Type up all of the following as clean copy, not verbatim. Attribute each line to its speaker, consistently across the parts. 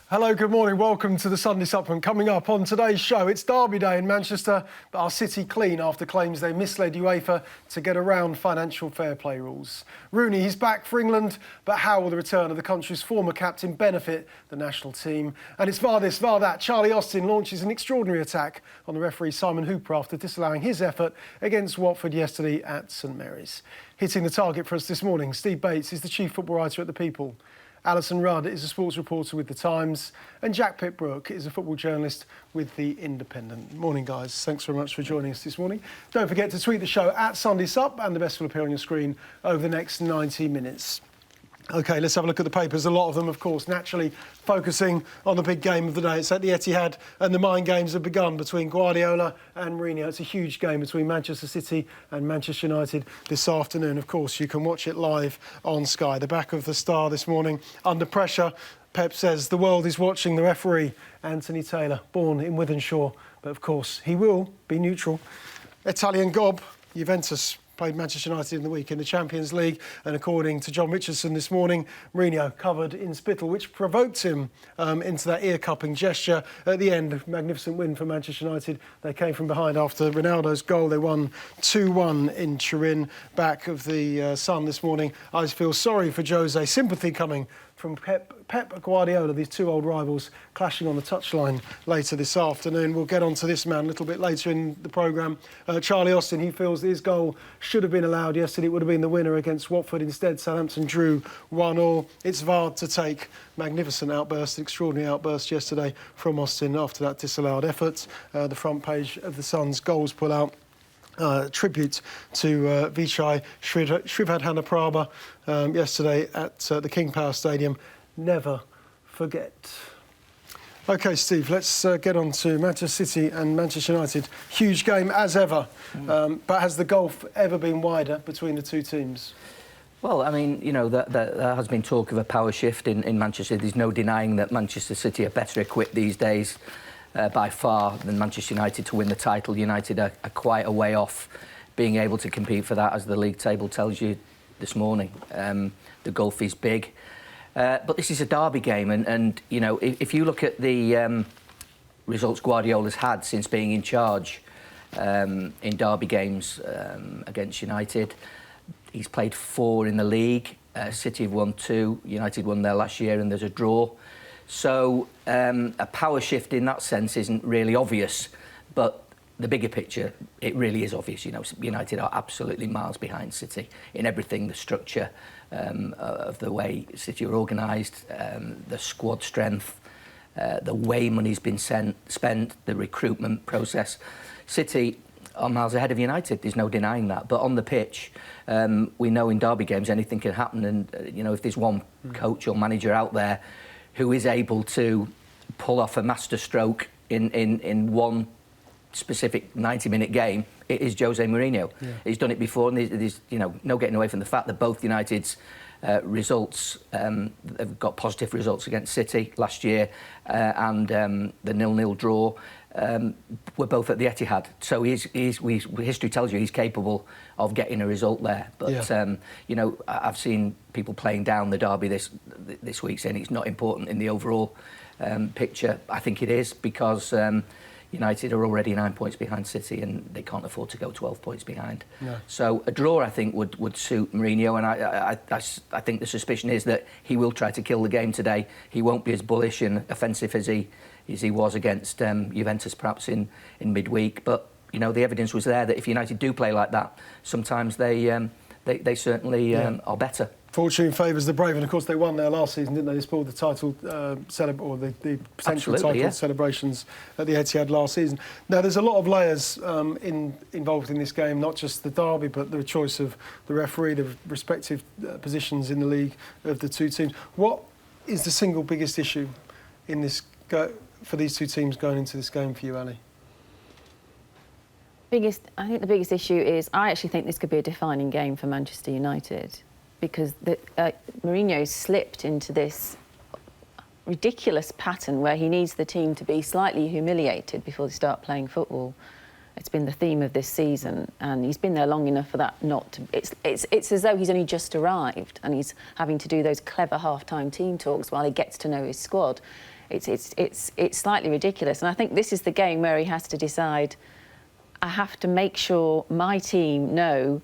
Speaker 1: Hello, good morning. Welcome to the Sunday Supplement. Coming up on today's show, it's Derby Day in Manchester, but are City clean after claims they misled UEFA to get around financial fair play rules? Rooney, he's back for England, but how will the return of the country's former captain benefit the national team? And it's VAR this, VAR that. Charlie Austin launches an extraordinary attack on the referee Simon Hooper after disallowing his effort against Watford yesterday at St Mary's. Hitting the target for us this morning, Steve Bates is the chief football writer at The People. Alyson Rudd is a sports reporter with The Times, and Jack Pitt-Brooke is a football journalist with The Independent. Morning, guys. Thanks very much for joining us this morning. Don't forget to tweet the show at Sunday Sup, and the best will appear on your screen over the next 90 minutes. OK, let's have a look at the papers. A lot of them, of course, naturally focusing on the big game of the day. It's at the Etihad, and the mind games have begun between Guardiola and Mourinho. It's a huge game between Manchester City and Manchester United this afternoon. Of course, you can watch it live on Sky. The back of the Star this morning, under pressure. Pep says the world is watching the referee, Anthony Taylor, born in Wythenshawe. But, of course, he will be neutral. Italian gob, Juventus played Manchester United in the week in the Champions League, and according to John Richardson this morning, Mourinho covered in spittle, which provoked him into that ear-cupping gesture. At the end, magnificent win for Manchester United. They came from behind after Ronaldo's goal. They won 2-1 in Turin. Back of the Sun this morning, I feel sorry for Jose. Sympathy coming from Pep Guardiola, these two old rivals clashing on the touchline later this afternoon. We'll get on to this man a little bit later in the programme. Charlie Austin, he feels that his goal should have been allowed yesterday. It would have been the winner against Watford. Instead, Southampton drew 1-1. It's VAR to take. Magnificent outburst, extraordinary outburst yesterday from Austin after that disallowed effort. The front page of the Sun's goals pull out. Tribute to Vichai Srivadhanaprabha yesterday at the King Power Stadium. Never forget. OK, Steve, let's get on to Manchester City and Manchester United. Huge game as ever, but has the gulf ever been wider between the two teams?
Speaker 2: Well, I mean, you know, there has been talk of a power shift in Manchester. There's no denying that Manchester City are better equipped these days by far than Manchester United to win the title. United are quite a way off being able to compete for that, as the league table tells you this morning. The gulf is big. But this is a derby game, and you know, if you look at the results Guardiola's had since being in charge in derby games against United, he's played 4 in the league. City have won 2, United won there last year, and there's a draw. So a power shift in that sense isn't really obvious, but the bigger picture, it really is obvious. You know, United are absolutely miles behind City in everything: the structure of the way City are organised, the squad strength, the way money's been spent, the recruitment process. City are miles ahead of United. There's no denying that. But on the pitch, we know in derby games anything can happen, and you know, if there's one coach or manager out there who is able to pull off a masterstroke in one specific 90-minute game, it is Jose Mourinho. Yeah. He's done it before, and there's you know, no getting away from the fact that both United's results have got positive results against City last year, and the 0-0 draw were both at the Etihad. So history tells you he's capable of getting a result there. But yeah. You know, I've seen people playing down the derby this week, saying it's not important in the overall picture. I think it is, because United are already 9 points behind City, and they can't afford to go 12 points behind. No. So a draw, I think, would suit Mourinho, and I think the suspicion is that he will try to kill the game today. He won't be as bullish and offensive as he was against Juventus, perhaps in midweek. But you know, the evidence was there that if United do play like that, sometimes they certainly are better. Fortune
Speaker 1: favours the brave, and of course they won there last season, didn't they? They spoiled the title or the potential title celebrations at the Etihad last season. Now there's a lot of layers involved in this game, not just the derby, but the choice of the referee, the respective positions in the league of the two teams. What is the single biggest issue in this for these two teams going into this game for you, Ali?
Speaker 3: I think the biggest issue is, I actually think this could be a defining game for Manchester United, because Mourinho's slipped into this ridiculous pattern where he needs the team to be slightly humiliated before they start playing football. It's been the theme of this season, and he's been there long enough for that not to... It's as though he's only just arrived and he's having to do those clever half-time team talks while he gets to know his squad. It's slightly ridiculous. And I think this is the game where he has to decide, I have to make sure my team know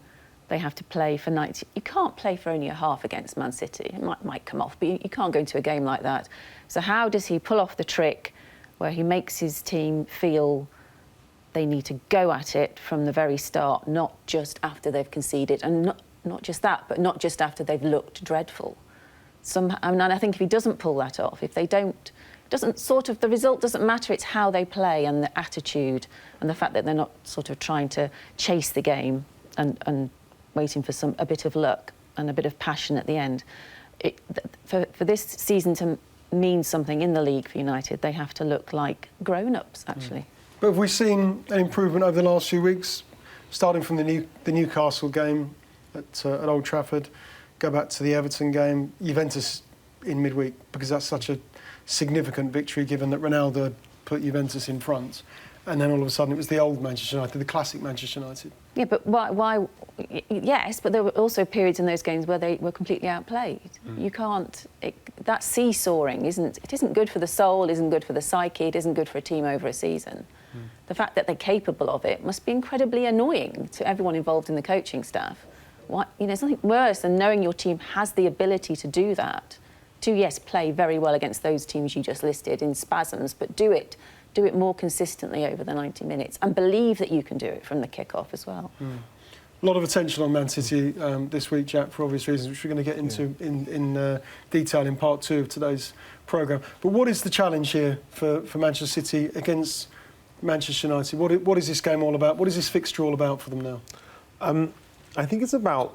Speaker 3: they have to play for 90. You can't play for only a half against Man City. It might come off, but you can't go into a game like that. So how does he pull off the trick where he makes his team feel they need to go at it from the very start, not just after they've conceded, and not just that, but not just after they've looked dreadful. And I think if he doesn't pull that off, if they don't, the result doesn't matter. It's how they play and the attitude and the fact that they're not sort of trying to chase the game and waiting for a bit of luck and a bit of passion at the end. For this season to mean something in the league for United, they have to look like grown-ups, actually.
Speaker 1: But have we seen an improvement over the last few weeks, starting from the Newcastle game at Old Trafford, go back to the Everton game, Juventus in midweek, because that's such a significant victory given that Ronaldo had put Juventus in front, and then all of a sudden it was the old Manchester United, the classic Manchester United. Yeah,
Speaker 3: but why? Yes, but there were also periods in those games where they were completely outplayed. You can't. That seesawing isn't good for the soul, isn't good for the psyche, it isn't good for a team over a season. The fact that they're capable of it must be incredibly annoying to everyone involved in the coaching staff. There's nothing worse than knowing your team has the ability to do that. To, yes, play very well against those teams you just listed in spasms, but do it more consistently over the 90 minutes and believe that you can do it from the kick-off as well.
Speaker 1: A lot of attention on Man City this week, Jack, for obvious reasons, which we're going to get into in detail in part 2 of today's programme. But what is the challenge here for Manchester City against Manchester United? What is this game all about? What is this fixture all about for them now?
Speaker 4: I think it's about...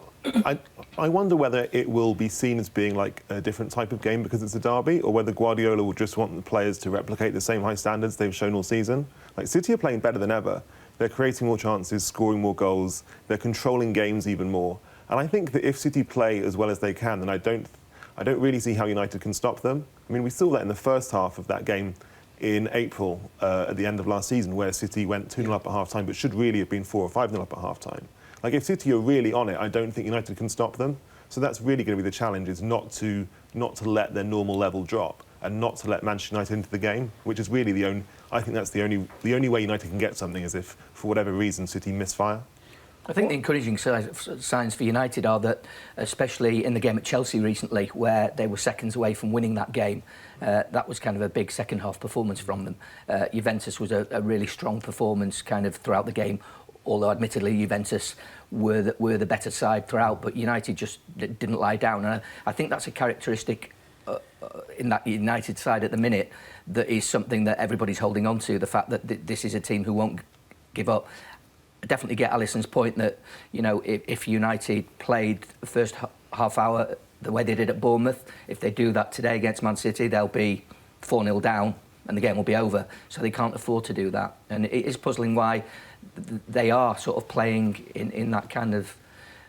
Speaker 4: I wonder whether it will be seen as being like a different type of game because it's a derby, or whether Guardiola will just want the players to replicate the same high standards they've shown all season. Like, City are playing better than ever. They're creating more chances, scoring more goals. They're controlling games even more. And I think that if City play as well as they can, then I don't really see how United can stop them. I mean, we saw that in the first half of that game in April at the end of last season, where City went 2-0 up at half-time, but should really have been 4 or 5-0 up at half-time. Like, if City are really on it, I don't think United can stop them. So that's really going to be the challenge, is not to let their normal level drop and not to let Manchester United into the game, which is really I think that's the only way United can get something, is if, for whatever reason, City misfire.
Speaker 2: I think the encouraging signs for United are that, especially in the game at Chelsea recently, where they were seconds away from winning that game, that was kind of a big second-half performance from them. Juventus was a really strong performance kind of throughout the game, although admittedly Juventus were the better side throughout, but United just didn't lie down. And I think that's a characteristic in that United side at the minute that is something that everybody's holding on to, the fact that this is a team who won't give up. I definitely get Alyson's point that, if United played the first half hour the way they did at Bournemouth, if they do that today against Man City, they'll be 4-0 down and the game will be over. So they can't afford to do that. And it is puzzling why they are sort of playing in that kind of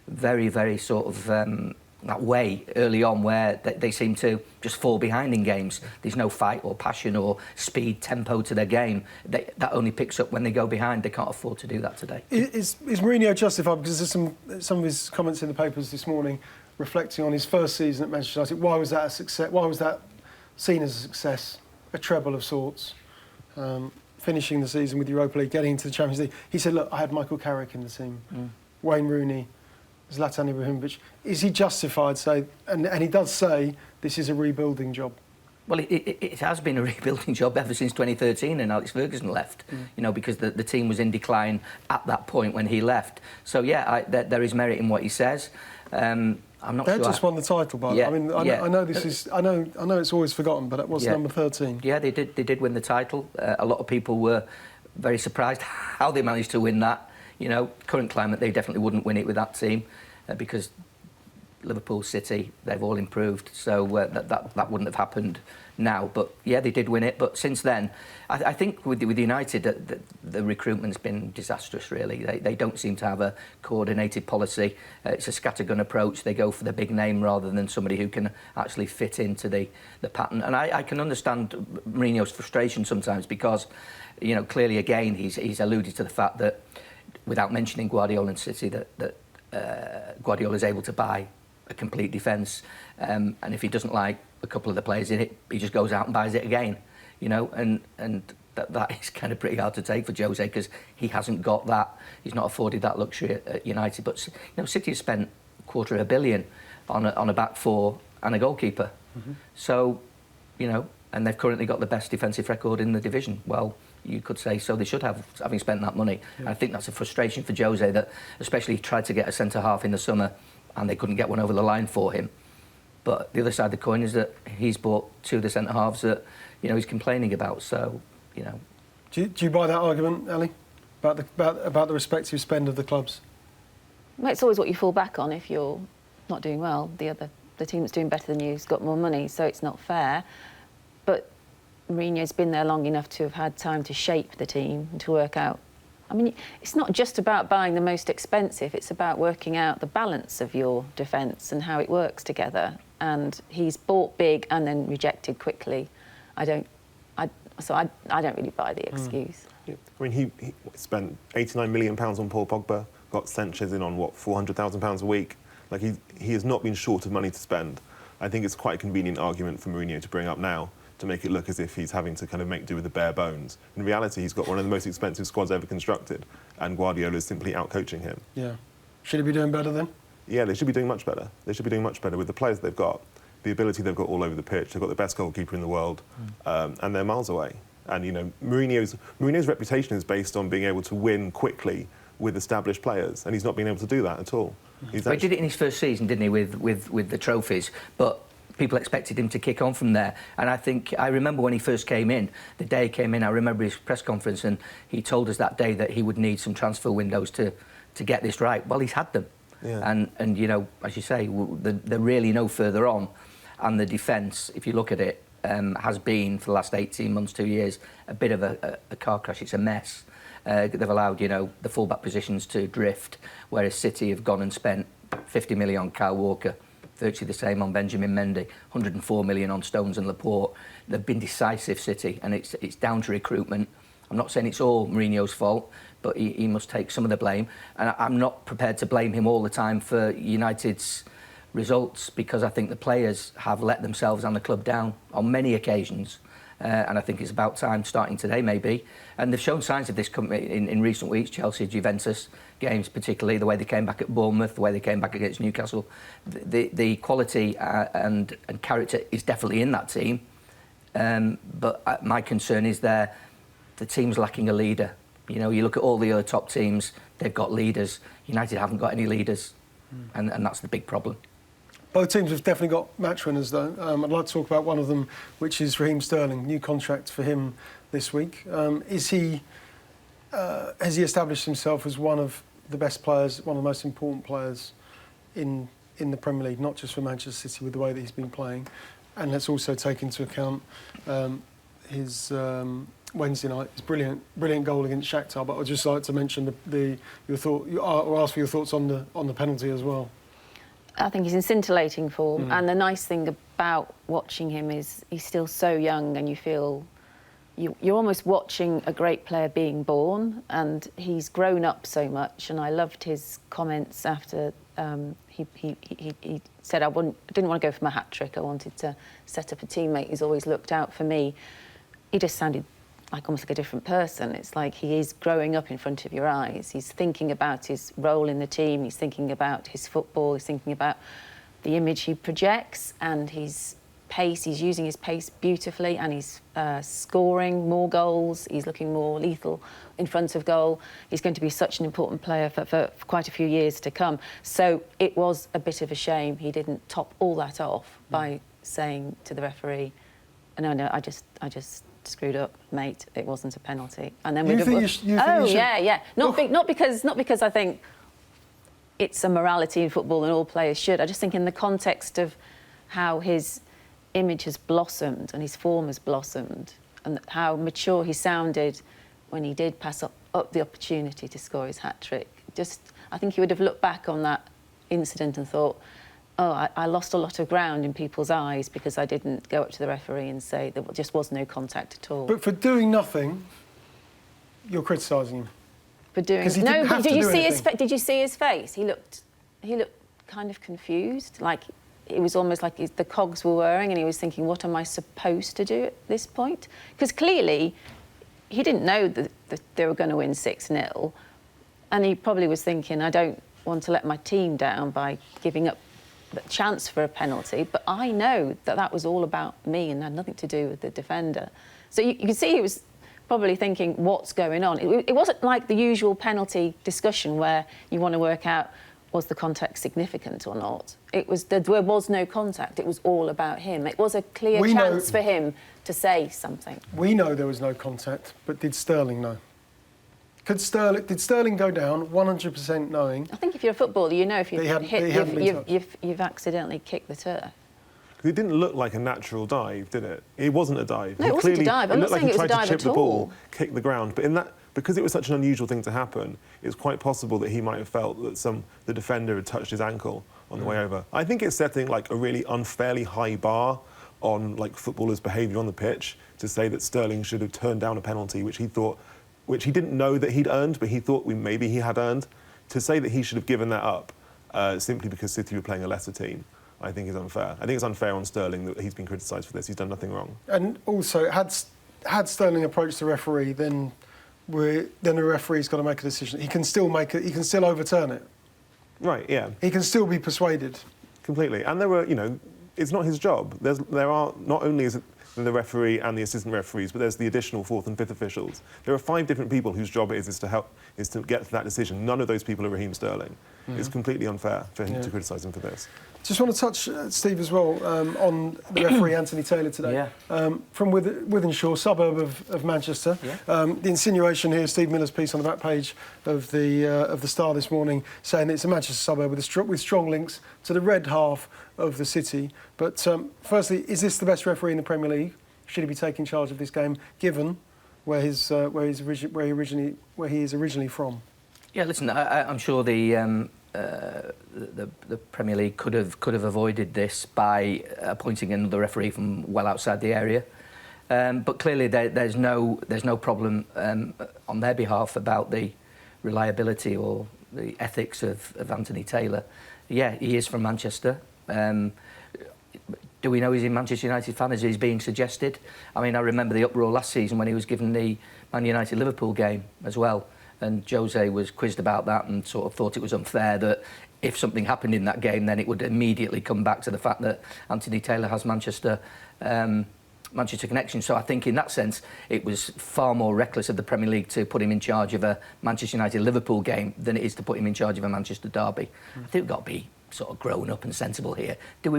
Speaker 2: very, very sort of that way early on, where they seem to just fall behind in games. There's no fight or passion or speed, tempo to their game. That only picks up when they go behind. They can't afford to do that today.
Speaker 1: Is Mourinho justified? Because there's some of his comments in the papers this morning reflecting on his first season at Manchester United. Why was that a success? Why was that seen as a success? A treble of sorts. Finishing the season with Europa League, getting into the Champions League. He said, look, I had Michael Carrick in the team, Wayne Rooney, Zlatan Ibrahimovic. Is he justified, and he does say, this is a rebuilding job?
Speaker 2: Well, it has been a rebuilding job ever since 2013 and Alex Ferguson left, because the team was in decline at that point when he left. So, yeah, there is merit in what he says. I'm not sure.
Speaker 1: They just won the title, by the way. I know this is. I know it's always forgotten, but it was number 13.
Speaker 2: Yeah, they did win the title. A lot of people were very surprised how they managed to win that. Current climate, they definitely wouldn't win it with that team because Liverpool, City, they've all improved. So that wouldn't have happened now. But yeah, they did win it. But since then, I think with United, the recruitment's been disastrous, really. They don't seem to have a coordinated policy. It's a scattergun approach. They go for the big name rather than somebody who can actually fit into the pattern. And I can understand Mourinho's frustration sometimes because, clearly, again, he's alluded to the fact that, without mentioning Guardiola and City, that Guardiola's able to buy a complete defence, and if he doesn't like a couple of the players in it, he just goes out and buys it again. you know, and that is kind of pretty hard to take for Jose because he hasn't got that. He's not afforded that luxury at United. But you know, City has spent $250 million on a back four and a goalkeeper. So, you know, and they've currently got the best defensive record in the division. Well, you could say so they should have, having spent that money. I think that's a frustration for Jose, that especially he tried to get a centre half in the summer and they couldn't get one over the line for him. But the other side of the coin is that he's bought 2 of the centre halves that, you know, he's complaining about. So, you know.
Speaker 1: Do you buy that argument, Ali, about the respective spend of the clubs?
Speaker 3: Well, it's always what you fall back on if you're not doing well. The team that's doing better than you has got more money, so it's not fair. But Mourinho's been there long enough to have had time to shape the team and to work out. I mean, it's not just about buying the most expensive, it's about working out the balance of your defence and how it works together. And he's bought big and then rejected quickly. I don't really buy the excuse.
Speaker 4: I mean, he spent £89 million on Paul Pogba, got Sanchez in on, what, £400,000 a week? Like, he has not been short of money to spend. I think it's quite a convenient argument for Mourinho to bring up now, to make it look as if he's having to kind of make do with the bare bones. In reality, he's got one of the most expensive squads ever constructed, and Guardiola is simply out-coaching him.
Speaker 1: Yeah. Should he be doing better then?
Speaker 4: Yeah, they should be doing much better. They should be doing much better with the players they've got, the ability they've got all over the pitch. They've got the best goalkeeper in the world, and they're miles away. And, you know, Mourinho's reputation is based on being able to win quickly with established players, and he's not been able to do that at all.
Speaker 2: He did it in his first season, didn't he, with the trophies? But people expected him to kick on from there. And I remember when he first came in, the day he came in, I remember his press conference, and he told us that day that he would need some transfer windows to get this right. Well, he's had them. Yeah. And you know, as you say, they're really no further on. And the defence, if you look at it, has been, for the last 18 months, 2 years, a bit of a car crash. It's a mess. They've allowed, you know, the full-back positions to drift, whereas City have gone and spent 50 million on Kyle Walker, virtually the same on Benjamin Mendy, 104 million on Stones and Laporte. They've been decisive, City, and it's down to recruitment. I'm not saying it's all Mourinho's fault, but he must take some of the blame. And I'm not prepared to blame him all the time for United's results, because I think the players have let themselves and the club down on many occasions. And I think it's about time, starting today maybe. And they've shown signs of this in recent weeks, Chelsea, Juventus games particularly, the way they came back at Bournemouth, the way they came back against Newcastle. The quality and character is definitely in that team. But my concern is the team's lacking a leader. You know, you look at all the other top teams, they've got leaders. United haven't got any leaders, and that's the big problem.
Speaker 1: Both teams have definitely got match winners, though. I'd like to talk about one of them, which is Raheem Sterling. New contract for him this week. Has he established himself as one of the best players, one of the most important players in the Premier League, not just for Manchester City with the way that he's been playing? And let's also take into account his Wednesday night, his brilliant goal against Shakhtar. But I'd just like to mention or ask for your thoughts on the penalty as well.
Speaker 3: I think he's in scintillating form, and the nice thing about watching him is he's still so young, and you feel you're almost watching a great player being born, and he's grown up so much. And I loved his comments after he said, I didn't want to go for my hat trick. I wanted to set up a teammate who's always looked out for me. He just sounded almost like a different person. It's like he is growing up in front of your eyes. He's thinking about his role in the team. He's thinking about his football. He's thinking about the image he projects and his pace. He's using his pace beautifully, and he's scoring more goals. He's looking more lethal in front of goal. He's going to be such an important player for quite a few years to come. So it was a bit of a shame he didn't top all that off by saying to the referee, no, I just screwed up, mate. It wasn't a penalty. And then Not because I think it's a morality in football and all players should. I just think in the context of how his image has blossomed and his form has blossomed, and how mature he sounded when he did pass up the opportunity to score his hat trick. I think he would have looked back on that incident and thought, I lost a lot of ground in people's eyes because I didn't go up to the referee and say there just was no contact at all.
Speaker 1: But for doing nothing, you're criticising him.
Speaker 3: For doing no, but did you see his face? He looked kind of confused. Like it was almost like the cogs were whirring and he was thinking, what am I supposed to do at this point? Because clearly he didn't know that they were going to win 6-0, and he probably was thinking, I don't want to let my team down by giving up the chance for a penalty, but I know that that was all about me and had nothing to do with the defender. So you can see he was probably thinking, what's going on? It wasn't like the usual penalty discussion where you want to work out, was the contact significant or not? There was no contact. It was all about him. It was a clear chance for him to say something.
Speaker 1: We know there was no contact, but did Sterling know? Did Sterling go down 100% knowing?
Speaker 3: I think if you're a footballer, you know if you've
Speaker 1: you've
Speaker 3: accidentally kicked the turf.
Speaker 4: It didn't look like a natural dive, did it? It wasn't a dive.
Speaker 3: No, it wasn't a dive. I'm not saying it was a dive at all.
Speaker 4: It looked like he tried to chip the ball, kick the ground, but because it was such an unusual thing to happen, it's quite possible that he might have felt that the defender had touched his ankle on the way over. I think it's setting like a really unfairly high bar on like footballers' behaviour on the pitch to say that Sterling should have turned down a penalty which he didn't know that he'd earned, but he thought maybe he had earned. To say that he should have given that up simply because City were playing a lesser team, I think is unfair. I think it's unfair on Sterling that he's been criticised for this. He's done nothing wrong.
Speaker 1: And also, had Sterling approached the referee, then the referee's got to make a decision. He can still overturn it.
Speaker 4: Right, yeah.
Speaker 1: He can still be persuaded.
Speaker 4: Completely. And there were, it's not his job. There are, not only is it the referee and the assistant referees, but there's the additional fourth and fifth officials. There are 5 different people whose job it is to get to that decision. None of those people are Raheem Sterling. It's completely unfair for him to criticise him for this.
Speaker 1: Just want to touch, Steve, as well, on the referee Anthony Taylor today.
Speaker 2: Yeah.
Speaker 1: From Wythenshawe, suburb of Manchester.
Speaker 2: Yeah.
Speaker 1: The insinuation here, Steve Miller's piece on the back page of the Star this morning, saying that it's a Manchester suburb with strong links to the red half of the city. But firstly, is this the best referee in the Premier League? Should he be taking charge of this game, given where he is originally from?
Speaker 2: Yeah, listen, I'm sure the Premier League could have avoided this by appointing another referee from well outside the area, but clearly there's no problem on their behalf about the reliability or the ethics of Anthony Taylor. Yeah, he is from Manchester. Do we know he's a Manchester United fan, as he's being suggested? I mean, I remember the uproar last season when he was given the Man United-Liverpool game as well, and Jose was quizzed about that and sort of thought it was unfair that if something happened in that game, then it would immediately come back to the fact that Anthony Taylor has Manchester connection. So I think in that sense, it was far more reckless of the Premier League to put him in charge of a Manchester United-Liverpool game than it is to put him in charge of a Manchester derby. I think we've got to be sort of grown up and sensible here. Do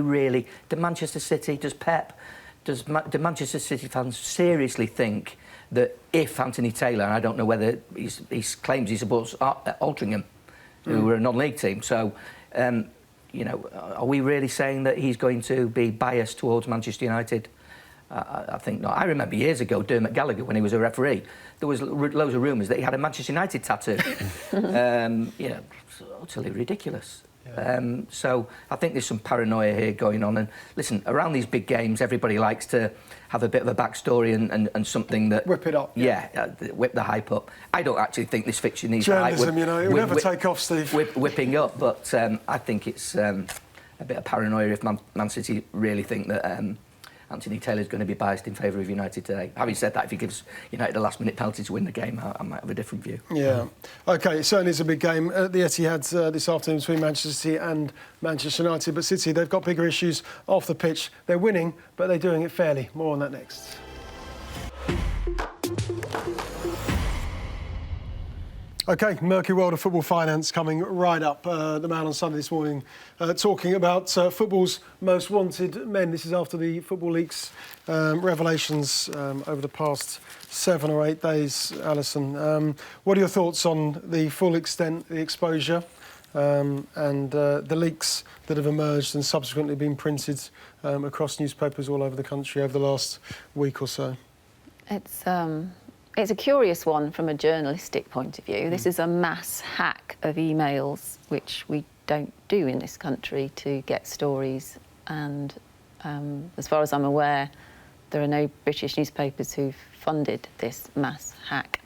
Speaker 2: Manchester City, do Manchester City fans seriously think that if Anthony Taylor, and I don't know whether he claims he supports Altrincham, who were a non-league team, so, are we really saying that he's going to be biased towards Manchester United? I think not. I remember years ago, Dermot Gallagher, when he was a referee, there was loads of rumours that he had a Manchester United tattoo. Utterly ridiculous. Yeah. So I think there's some paranoia here going on. And listen, around these big games, everybody likes to have a bit of a backstory and something that...
Speaker 1: Whip it up.
Speaker 2: Yeah, whip the hype up. I don't actually think this fixture needs
Speaker 1: journalism, it'll never take off, Steve.
Speaker 2: Whipping up, but I think it's a bit of paranoia if Man City really think that Anthony Taylor's going to be biased in favour of United today. Having said that, if he gives United a last-minute penalty to win the game, I might have a different view.
Speaker 1: Yeah. OK, it certainly is a big game at the Etihad this afternoon between Manchester City and Manchester United. But City, they've got bigger issues off the pitch. They're winning, but they're doing it fairly. More on that next. OK, murky world of football finance coming right up. The Man on Sunday this morning talking about football's most wanted men. This is after the Football Leaks revelations over the past 7 or 8 days, Alyson. What are your thoughts on the full extent, the exposure and the leaks that have emerged and subsequently been printed across newspapers all over the country over the last week or so?
Speaker 3: It's a curious one from a journalistic point of view. This is a mass hack of emails, which we don't do in this country to get stories. And as far as I'm aware, there are no British newspapers who've funded this mass hack.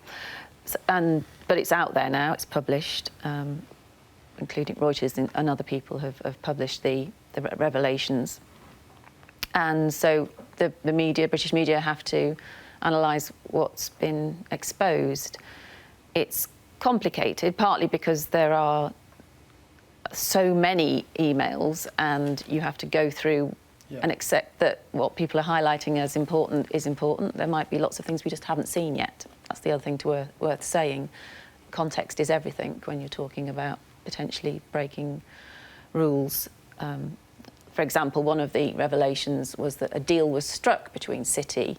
Speaker 3: But it's out there now, it's published, including Reuters and other people have published the the revelations. And so the media, British media, have to analyse what's been exposed. It's complicated, partly because there are so many emails and you have to go through and accept that what people are highlighting as important is important. There might be lots of things we just haven't seen yet. That's the other thing worth saying. Context is everything when you're talking about potentially breaking rules. For example, one of the revelations was that a deal was struck between City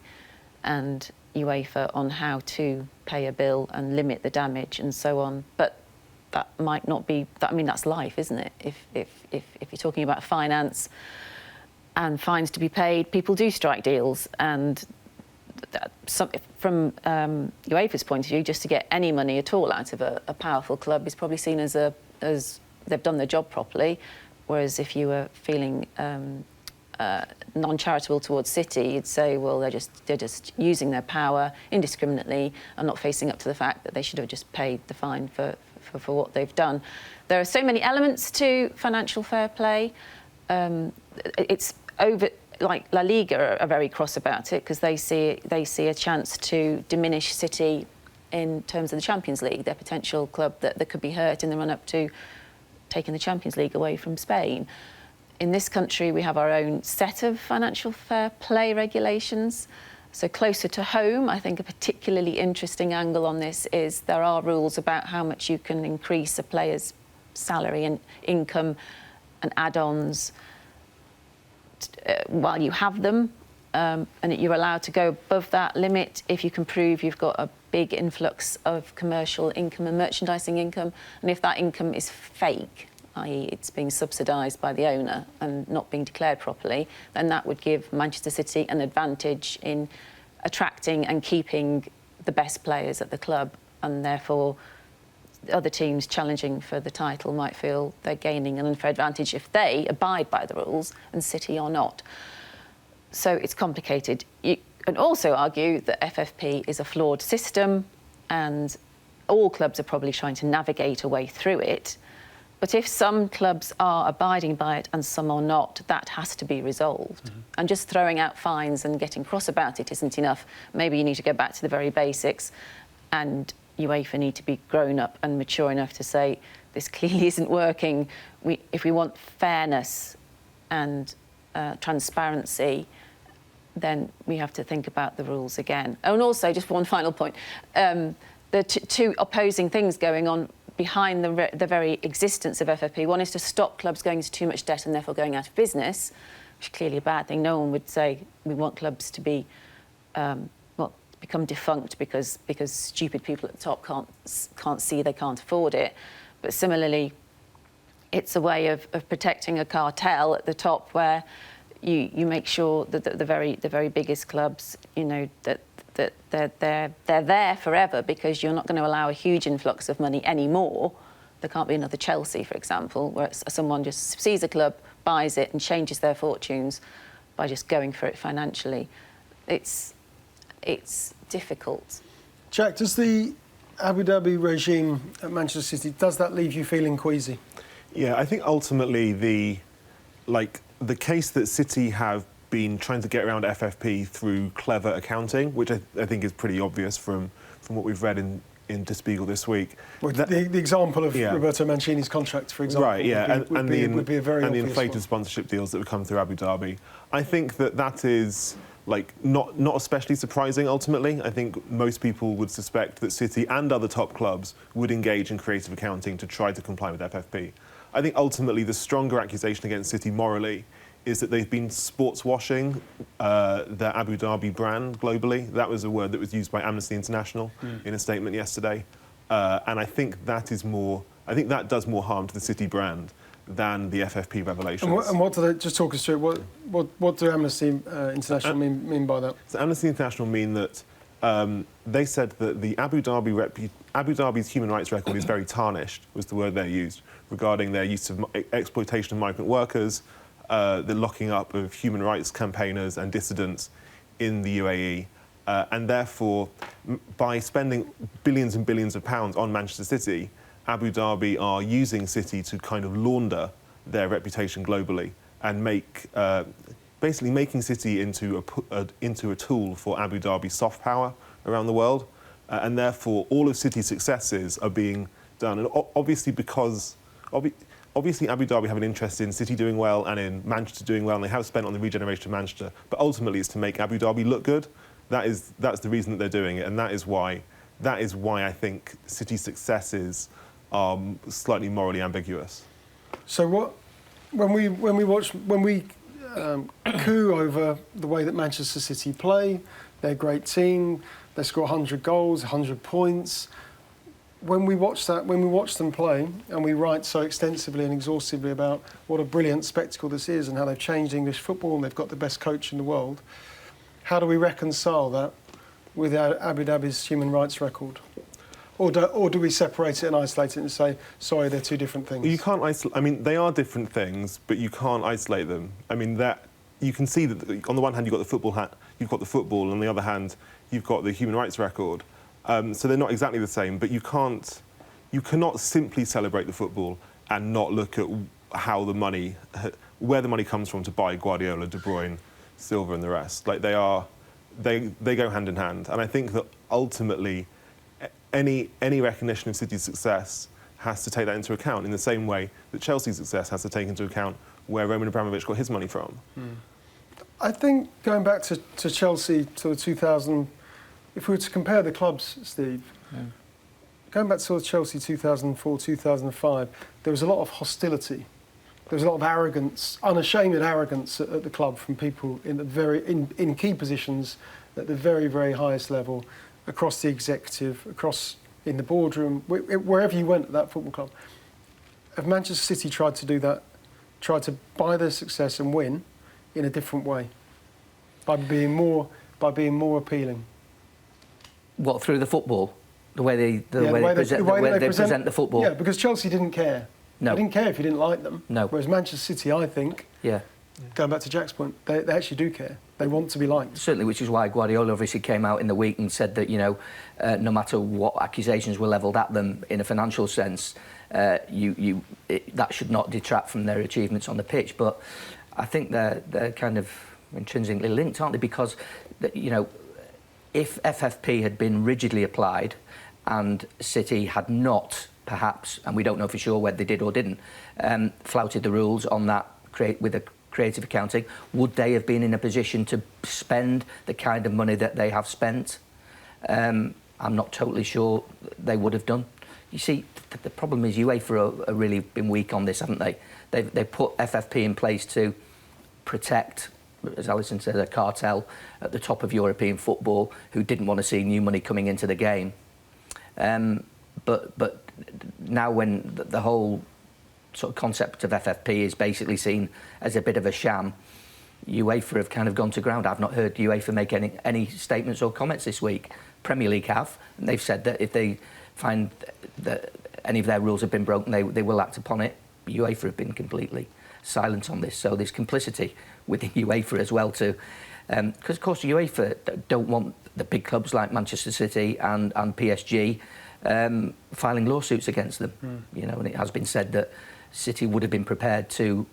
Speaker 3: and UEFA on how to pay a bill and limit the damage and so on. But that might not be. I mean, that's life, isn't it? If you're talking about finance and fines to be paid, people do strike deals. And from UEFA's point of view, just to get any money at all out of a powerful club is probably seen as they've done their job properly. Whereas if you were feeling non-charitable towards City, you'd say, well, they're just using their power indiscriminately and not facing up to the fact that they should have just paid the fine for what they've done. There are so many elements to financial fair play. It's over. Like La Liga are very cross about it because they see a chance to diminish City in terms of the Champions League, their potential club that could be hurt in the run-up to taking the Champions League away from Spain. In this country, we have our own set of financial fair play regulations. So closer to home, I think a particularly interesting angle on this is there are rules about how much you can increase a player's salary and income and add-ons while you have them, and you're allowed to go above that limit if you can prove you've got a big influx of commercial income and merchandising income. And if that income is fake, i.e. it's being subsidised by the owner and not being declared properly, then that would give Manchester City an advantage in attracting and keeping the best players at the club, and therefore other teams challenging for the title might feel they're gaining an unfair advantage if they abide by the rules and City are not. So it's complicated. You can also argue that FFP is a flawed system and all clubs are probably trying to navigate a way through it. But if some clubs are abiding by it and some are not, that has to be resolved. Mm-hmm. And just throwing out fines and getting cross about it isn't enough. Maybe you need to go back to the very basics, and UEFA need to be grown up and mature enough to say, this clearly isn't working. If we want fairness and transparency, then we have to think about the rules again. And also, just one final point, the two opposing things going on behind the very existence of FFP. One is to stop clubs going into too much debt and therefore going out of business, which is clearly a bad thing. No one would say we want clubs to be become defunct because stupid people at the top can't see they can't afford it. But similarly, it's a way of protecting a cartel at the top where you make sure that the very biggest clubs, you know, that they're there forever, because you're not going to allow a huge influx of money anymore. There can't be another Chelsea, for example, where someone just sees a club, buys it and changes their fortunes by just going for it financially. It's difficult.
Speaker 1: Jack, does the Abu Dhabi regime at Manchester City, does that leave you feeling queasy?
Speaker 4: Yeah, I think ultimately the case that City have been trying to get around FFP through clever accounting, which I think is pretty obvious from what we've read in Spiegel this week.
Speaker 1: Well, the example of Roberto Mancini's contract, for example,
Speaker 4: right? Yeah,
Speaker 1: would be a very
Speaker 4: and the
Speaker 1: obvious
Speaker 4: inflated
Speaker 1: one.
Speaker 4: sponsorship deals that would come through Abu Dhabi. I think that is not especially surprising. Ultimately, I think most people would suspect that City and other top clubs would engage in creative accounting to try to comply with FFP. I think ultimately the stronger accusation against City morally is that they've been sports washing their Abu Dhabi brand globally. That was a word that was used by Amnesty International in a statement yesterday. And I think that does more harm to the City brand than the FFP revelations.
Speaker 1: And what do they, just talk us through, what do Amnesty International mean by that?
Speaker 4: So Amnesty International mean that they said that the Abu Dhabi's human rights record is very tarnished, was the word they used, regarding their use of exploitation of migrant workers, the locking up of human rights campaigners and dissidents in the UAE. And therefore, by spending billions and billions of pounds on Manchester City, Abu Dhabi are using City to kind of launder their reputation globally. and basically making City into a tool for Abu Dhabi soft power around the world, and therefore all of City's successes are being done. And obviously Abu Dhabi have an interest in City doing well and in Manchester doing well, and they have spent on the regeneration of Manchester. But ultimately, it's to make Abu Dhabi look good. That's the reason that they're doing it, and that is why I think City's successes are slightly morally ambiguous.
Speaker 1: So when we coo over the way that Manchester City play, they're a great team. They score 100 goals, 100 points. When we watch them play, and we write so extensively and exhaustively about what a brilliant spectacle this is and how they've changed English football and they've got the best coach in the world, how do we reconcile that with Abu Dhabi's human rights record? Or do we separate it and isolate it and say, sorry, they're two different things?
Speaker 4: You can't isolate. I mean, they are different things, but you can't isolate them. I mean, you can see that on the one hand you've got the football, and on the other hand you've got the human rights record. So they're not exactly the same, but you cannot simply celebrate the football and not look at where the money comes from to buy Guardiola, De Bruyne, Silva, and the rest. Like they go hand in hand, and I think that ultimately any recognition of City's success has to take that into account in the same way that Chelsea's success has to take into account where Roman Abramovich got his money from.
Speaker 1: I think going back to Chelsea to 2000. If we were to compare the clubs, Steve, going back to Chelsea 2004, 2005, there was a lot of hostility. There was a lot of arrogance, unashamed arrogance at the club from people in key positions at the very, very highest level, across the executive, in the boardroom, wherever you went at that football club. Have Manchester City tried to do that, tried to buy their success and win in a different way, by being more appealing?
Speaker 2: What, through the football? The way they present the football?
Speaker 1: Yeah, because Chelsea didn't care.
Speaker 2: No.
Speaker 1: They didn't care if you didn't like them.
Speaker 2: No.
Speaker 1: Whereas Manchester City, I think, going back to Jack's point, they actually do care. They want to be liked.
Speaker 2: Certainly, which is why Guardiola obviously came out in the week and said that, no matter what accusations were levelled at them in a financial sense, that should not detract from their achievements on the pitch. But I think they're kind of intrinsically linked, aren't they? Because, if FFP had been rigidly applied and City had not, perhaps, and we don't know for sure whether they did or didn't, flouted the rules on that with a creative accounting, would they have been in a position to spend the kind of money that they have spent? I'm not totally sure they would have done. You see, the problem is UEFA have really been weak on this, haven't they? They've put FFP in place to protect, as Alyson said, a cartel at the top of European football who didn't want to see new money coming into the game. But now when the whole sort of concept of FFP is basically seen as a bit of a sham, UEFA have kind of gone to ground. I've not heard UEFA make any statements or comments this week. Premier League have, and they've said that if they find that any of their rules have been broken, they will act upon it. UEFA have been completely silent on this, so there's complicity within UEFA as well too. Because of course UEFA don't want the big clubs like Manchester City and PSG filing lawsuits against them. And it has been said that City would have been prepared to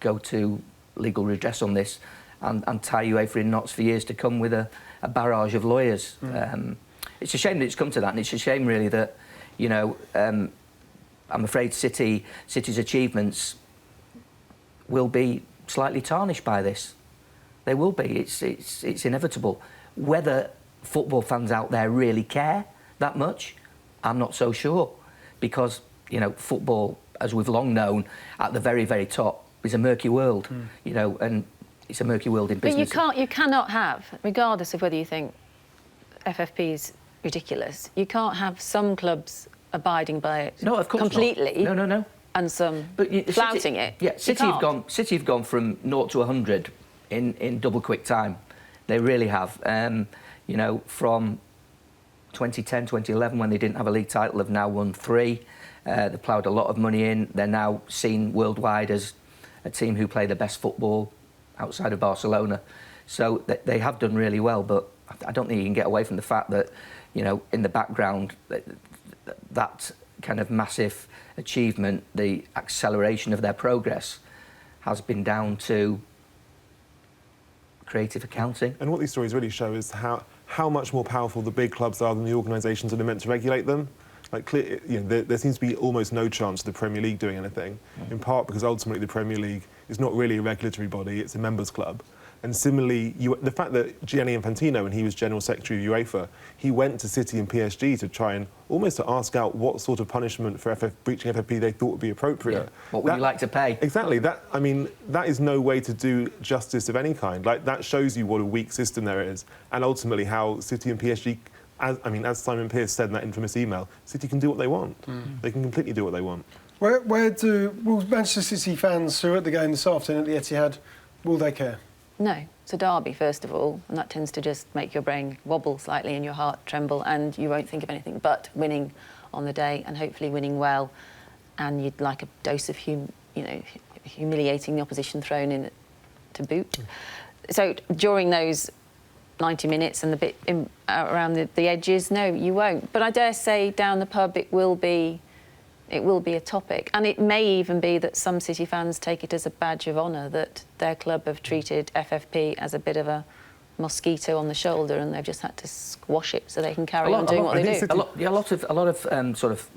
Speaker 2: go to legal redress on this and tie UEFA in knots for years to come with a barrage of lawyers. It's a shame that it's come to that, and it's a shame really that I'm afraid City's achievements will be slightly tarnished by this. They will be. It's inevitable. Whether football fans out there really care that much, I'm not so sure, because football, as we've long known, at the very, very top is a murky world. And it's a murky world in business.
Speaker 3: But you cannot have, regardless of whether you think FFP is ridiculous, you can't have some clubs abiding by it completely.
Speaker 2: No.
Speaker 3: And some flouting it.
Speaker 2: Yeah, City have gone from 0 to 100 in double quick time. They really have. From 2010, 2011, when they didn't have a league title, they've now won 3. They've ploughed a lot of money in. They're now seen worldwide as a team who play the best football outside of Barcelona. So they have done really well, but I don't think you can get away from the fact that, in the background, that kind of massive achievement, the acceleration of their progress, has been down to creative accounting.
Speaker 4: And what these stories really show is how much more powerful the big clubs are than the organisations that are meant to regulate them. Like, there seems to be almost no chance of the Premier League doing anything, in part because ultimately the Premier League is not really a regulatory body, it's a members' club. And similarly, the fact that Gianni Infantino, when he was General Secretary of UEFA, he went to City and PSG to try and almost to ask out what sort of punishment for breaching FFP they thought would be appropriate.
Speaker 2: Yeah. What would you like to pay?
Speaker 4: Exactly. That is no way to do justice of any kind. Like, that shows you what a weak system there is, and ultimately how City and PSG, as Simon Pearce said in that infamous email, City can do what they want. They can completely do what they want.
Speaker 1: Will Manchester City fans who are at the game this afternoon at the Etihad, will they care?
Speaker 3: No, it's a derby, first of all, and that tends to just make your brain wobble slightly and your heart tremble, and you won't think of anything but winning on the day, and hopefully winning well. And you'd like a dose of humiliating the opposition thrown in to boot. So during those 90 minutes and the bit around the edges, no, you won't. But I dare say down the pub it will be a topic. And it may even be that some City fans take it as a badge of honour that their club have treated FFP as a bit of a mosquito on the shoulder, and they've just had to squash it so they can carry on doing what they do.
Speaker 2: A lot of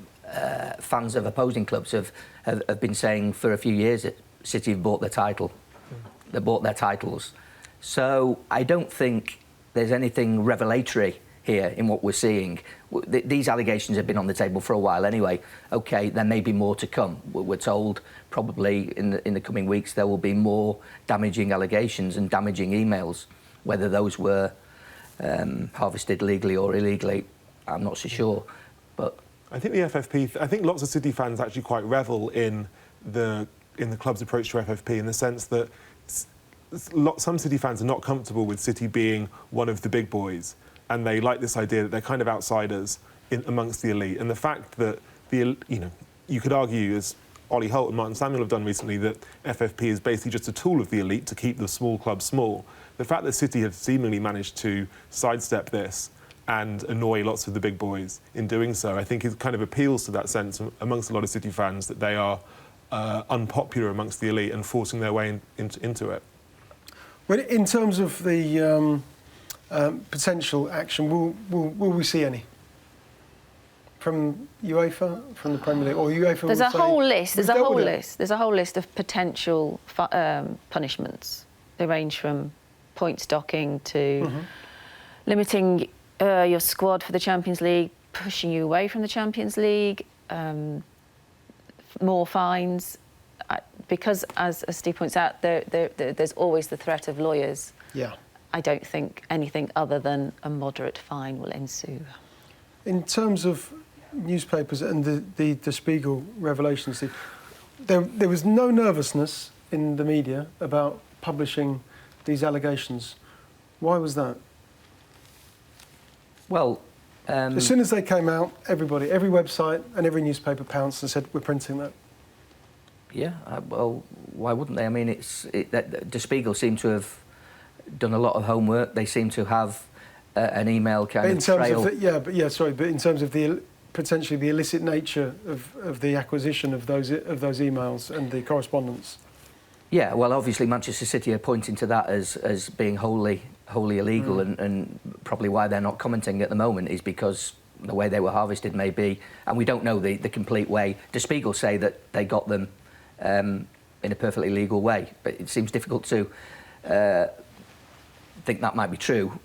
Speaker 2: fans of opposing clubs have been saying for a few years that City have bought their title. They bought their titles. So I don't think there's anything revelatory here in what we're seeing. These allegations have been on the table for a while anyway. OK, there may be more to come. We're told probably in the coming weeks there will be more damaging allegations and damaging emails. Whether those were harvested legally or illegally, I'm not so sure. But
Speaker 4: I think the FFP. I think lots of City fans actually quite revel in the club's approach to FFP, in the sense that some City fans are not comfortable with City being one of the big boys, and they like this idea that they're kind of outsiders amongst the elite. And the fact that you could argue, as Ollie Holt and Martin Samuel have done recently, that FFP is basically just a tool of the elite to keep the small clubs small. The fact that City have seemingly managed to sidestep this and annoy lots of the big boys in doing so, I think it kind of appeals to that sense amongst a lot of City fans that they are unpopular amongst the elite and forcing their way into it.
Speaker 1: Well, in terms of the potential action, will we see any from UEFA, from the Premier League, or UEFA?
Speaker 3: There's a whole list. There's a whole list of potential punishments. They range from points docking to limiting your squad for the Champions League, pushing you away from the Champions League, more fines. Because, as Steve points out, there's always the threat of lawyers.
Speaker 1: Yeah.
Speaker 3: I don't think anything other than a moderate fine will ensue.
Speaker 1: In terms of newspapers and the Spiegel revelation, Steve, there was no nervousness in the media about publishing these allegations. Why was that?
Speaker 2: Well,
Speaker 1: as soon as they came out, every website and every newspaper pounced and said, we're printing that.
Speaker 2: Yeah, well, why wouldn't they? I mean, the Spiegel seem to have done a lot of homework. They seem to have an email kind of trail.
Speaker 1: But in terms of potentially the illicit nature of the acquisition of those emails and the correspondence.
Speaker 2: Yeah, well, obviously Manchester City are pointing to that as being wholly illegal, and probably why they're not commenting at the moment is because the way they were harvested may be, and we don't know the complete way. The Spiegel say that they got them in a perfectly legal way, but it seems difficult to think that might be true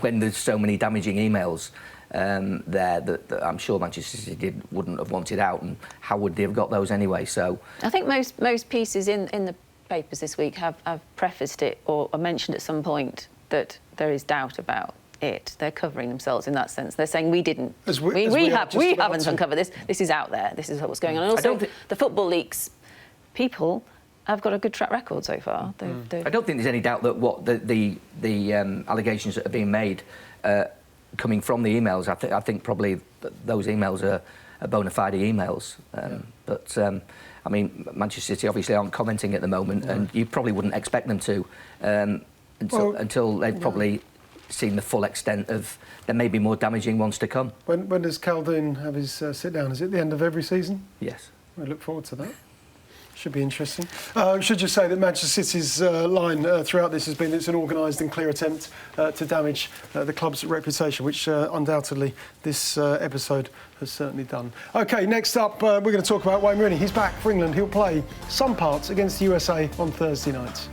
Speaker 2: when there's so many damaging emails there that I'm sure Manchester City wouldn't have wanted out, and how would they have got those anyway? So
Speaker 3: I think most pieces in the papers this week have prefaced it or mentioned at some point that there is doubt about it. They're covering themselves in that sense. They're saying we didn't. We haven't uncovered this. This is out there. This is what's going on. And also, the Football Leaks people have got a good track record so far.
Speaker 2: I don't think there's any doubt that what the allegations that are being made coming from the emails, I think probably those emails are bona fide emails. But I mean, Manchester City obviously aren't commenting at the moment, and you probably wouldn't expect them to until they've probably seen the full extent of there may be more damaging ones to come. When
Speaker 1: does Calhoun have his sit down? Is it the end of every season?
Speaker 2: Yes.
Speaker 1: I look forward to that. Should be interesting. Should just say that Manchester City's line throughout this has been it's an organised and clear attempt to damage the club's reputation, which undoubtedly this episode has certainly done. OK, next up, we're going to talk about Wayne Rooney. He's back for England. He'll play some parts against the USA on Thursday night.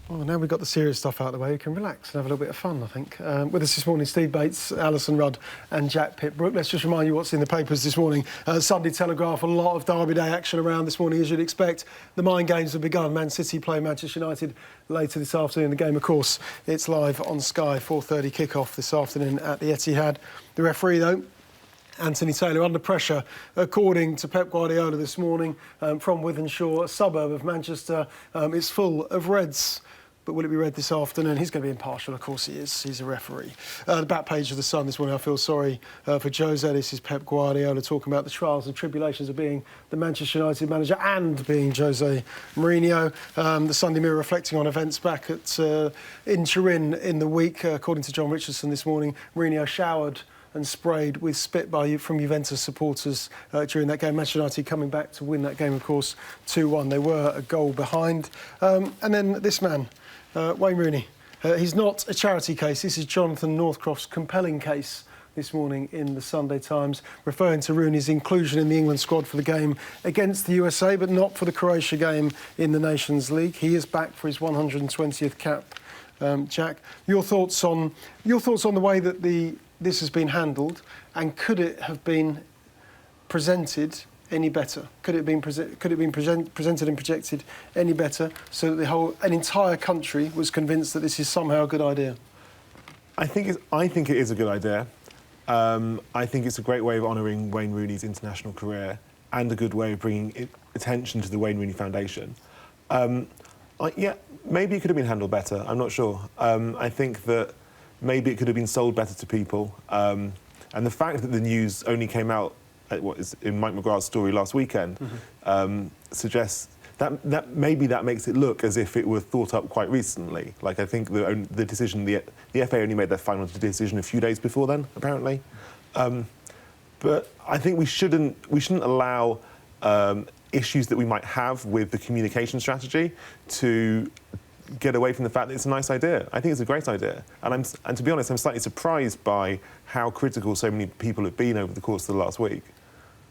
Speaker 1: Well, now we've got the serious stuff out of the way, we can relax and have a little bit of fun, I think. With us this morning, Steve Bates, Alyson Rudd and Jack Pitt-Brooke. Let's just remind you what's in the papers this morning. Sunday Telegraph, a lot of Derby Day action around this morning, as you'd expect. The mind games have begun. Man City play Manchester United later this afternoon. The game, of course, it's live on Sky, 4:30 kick-off this afternoon at the Etihad. The referee, though, Anthony Taylor, under pressure, according to Pep Guardiola this morning, from Wythenshawe, a suburb of Manchester. It's full of Reds. But will it be red this afternoon? He's going to be impartial, of course he is. He's a referee. The back page of The Sun this morning, I feel sorry for Jose. This is Pep Guardiola talking about the trials and tribulations of being the Manchester United manager and being Jose Mourinho. The Sunday Mirror reflecting on events back at in Turin in the week. According to John Richardson this morning, Mourinho showered and sprayed with spit from Juventus supporters during that game. Manchester United coming back to win that game, of course, 2-1. They were a goal behind. And then this man, Wayne Rooney. He's not a charity case. This is Jonathan Northcroft's compelling case this morning in the Sunday Times, referring to Rooney's inclusion in the England squad for the game against the USA, but not for the Croatia game in the Nations League. He is back for his 120th cap. Jack, your thoughts on the way that this has been handled, and could it have been presented any better? Could it have been presented and projected any better, so that an entire country was convinced that this is somehow a good idea?
Speaker 4: I think it is a good idea. I think it's a great way of honouring Wayne Rooney's international career and a good way of bringing attention to the Wayne Rooney Foundation. Yeah, maybe it could have been handled better. I'm not sure. I think that maybe it could have been sold better to people. And the fact that the news only came out what is in Mike McGrath's story last weekend suggests that maybe that makes it look as if it was thought up quite recently. Like, I think the decision, the FA only made their final decision a few days before then, apparently. But I think we shouldn't allow issues that we might have with the communication strategy to get away from the fact that it's a nice idea. I think it's a great idea. And to be honest, I'm slightly surprised by how critical so many people have been over the course of the last week.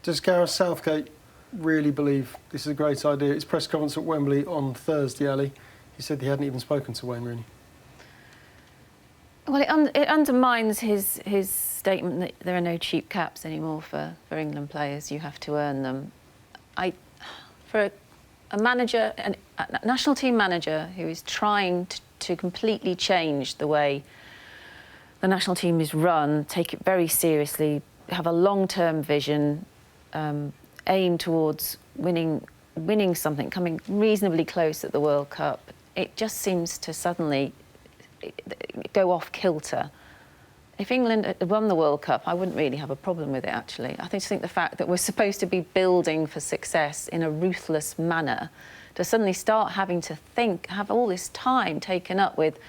Speaker 1: Does Gareth Southgate really believe this is a great idea? His press conference at Wembley on Thursday, Ali, he said he hadn't even spoken to Wayne Rooney.
Speaker 3: Well, it undermines his statement that there are no cheap caps anymore for England players. You have to earn them. For a manager, a national team manager who is trying to completely change the way the national team is run, take it very seriously, have a long-term vision, aim towards winning something, coming reasonably close at the World Cup, it just seems to suddenly go off kilter. If England had won the World Cup, I wouldn't really have a problem with it, actually. I just think the fact that we're supposed to be building for success in a ruthless manner, to suddenly start having to have all this time taken up with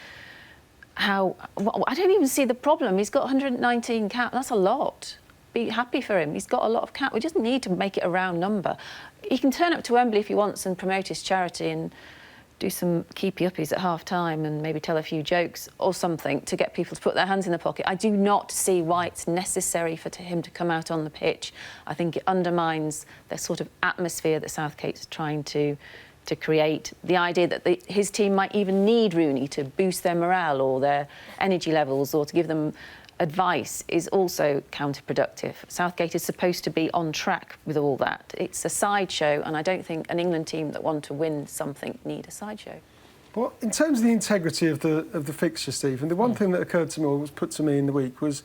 Speaker 3: how... Well, I don't even see the problem. He's got 119 caps. That's a lot. Be happy for him. He's got a lot of caps. We just need to make it a round number. He can turn up to Wembley if he wants and promote his charity and do some keepy-uppies at half-time and maybe tell a few jokes or something to get people to put their hands in their pocket. I do not see why it's necessary for him to come out on the pitch. I think it undermines the sort of atmosphere that Southgate's trying to create. The idea that his team might even need Rooney to boost their morale or their energy levels or to give them advice is also counterproductive. Southgate is supposed to be on track with all that. It's a sideshow, and I don't think an England team that want to win something need a sideshow.
Speaker 1: Well, in terms of the integrity of the fixture, Steve, and the one thing that occurred to me, or was put to me in the week, was,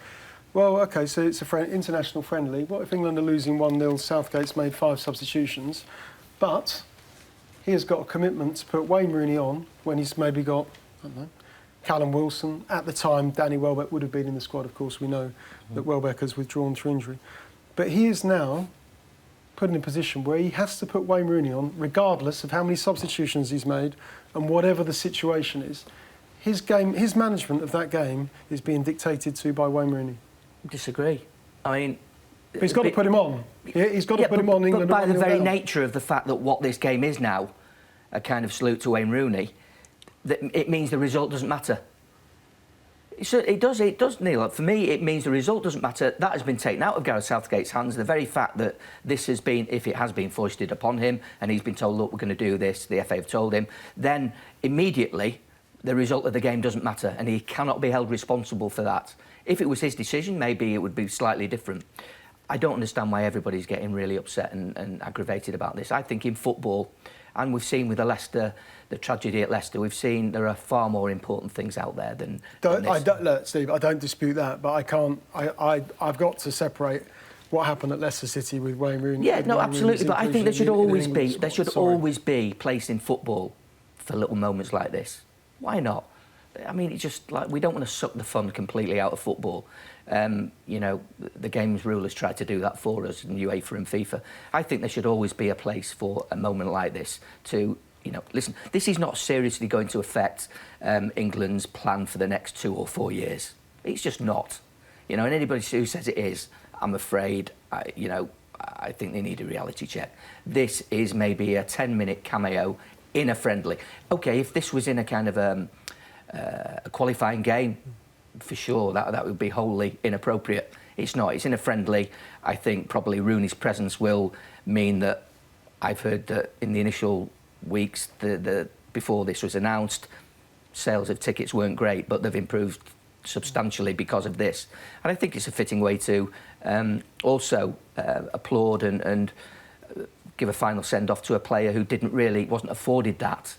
Speaker 1: well, OK, so it's an international friendly. What if England are losing 1-0, Southgate's made 5 substitutions, but he has got a commitment to put Wayne Rooney on when he's maybe got, I don't know, Callum Wilson. At the time, Danny Welbeck would have been in the squad. Of course, we know that Welbeck has withdrawn through injury. But he is now put in a position where he has to put Wayne Rooney on, regardless of how many substitutions he's made and whatever the situation is. His management of that game is being dictated to by Wayne Rooney.
Speaker 2: Disagree. I mean,
Speaker 1: But he's got to put him on. He's got to put him on England.
Speaker 2: But by the very nature of the fact that what this game is now, a kind of salute to Wayne Rooney, that it means the result doesn't matter. So it does, Neil. For me, it means the result doesn't matter. That has been taken out of Gareth Southgate's hands. The very fact that this has been, if it has been foisted upon him, and he's been told, look, we're going to do this, the FA have told him, then immediately the result of the game doesn't matter, and he cannot be held responsible for that. If it was his decision, maybe it would be slightly different. I don't understand why everybody's getting really upset and aggravated about this. I think in football, and we've seen with the tragedy at Leicester, we've seen there are far more important things out there than this.
Speaker 1: Steve, I don't dispute that, but I can't. I've got to separate what happened at Leicester City with Wayne Rooney.
Speaker 2: Yeah, no, absolutely. But I think there should always be place in football for little moments like this. Why not? I mean, it's just like we don't want to suck the fun completely out of football. You know, the game's rulers tried to do that for us, and UEFA and FIFA. I think there should always be a place for a moment like this to, you know, listen, this is not seriously going to affect England's plan for the next 2 or 4 years. It's just not. You know, and anybody who says it is, I'm afraid, I think they need a reality check. This is maybe a 10-minute cameo in a friendly. OK, if this was in a kind of a qualifying game, for sure, that would be wholly inappropriate. It's not. It's in a friendly. I think probably Rooney's presence will mean that I've heard that in the initial weeks, before this was announced, sales of tickets weren't great, but they've improved substantially because of this. And I think it's a fitting way to also applaud and give a final send-off to a player who wasn't afforded that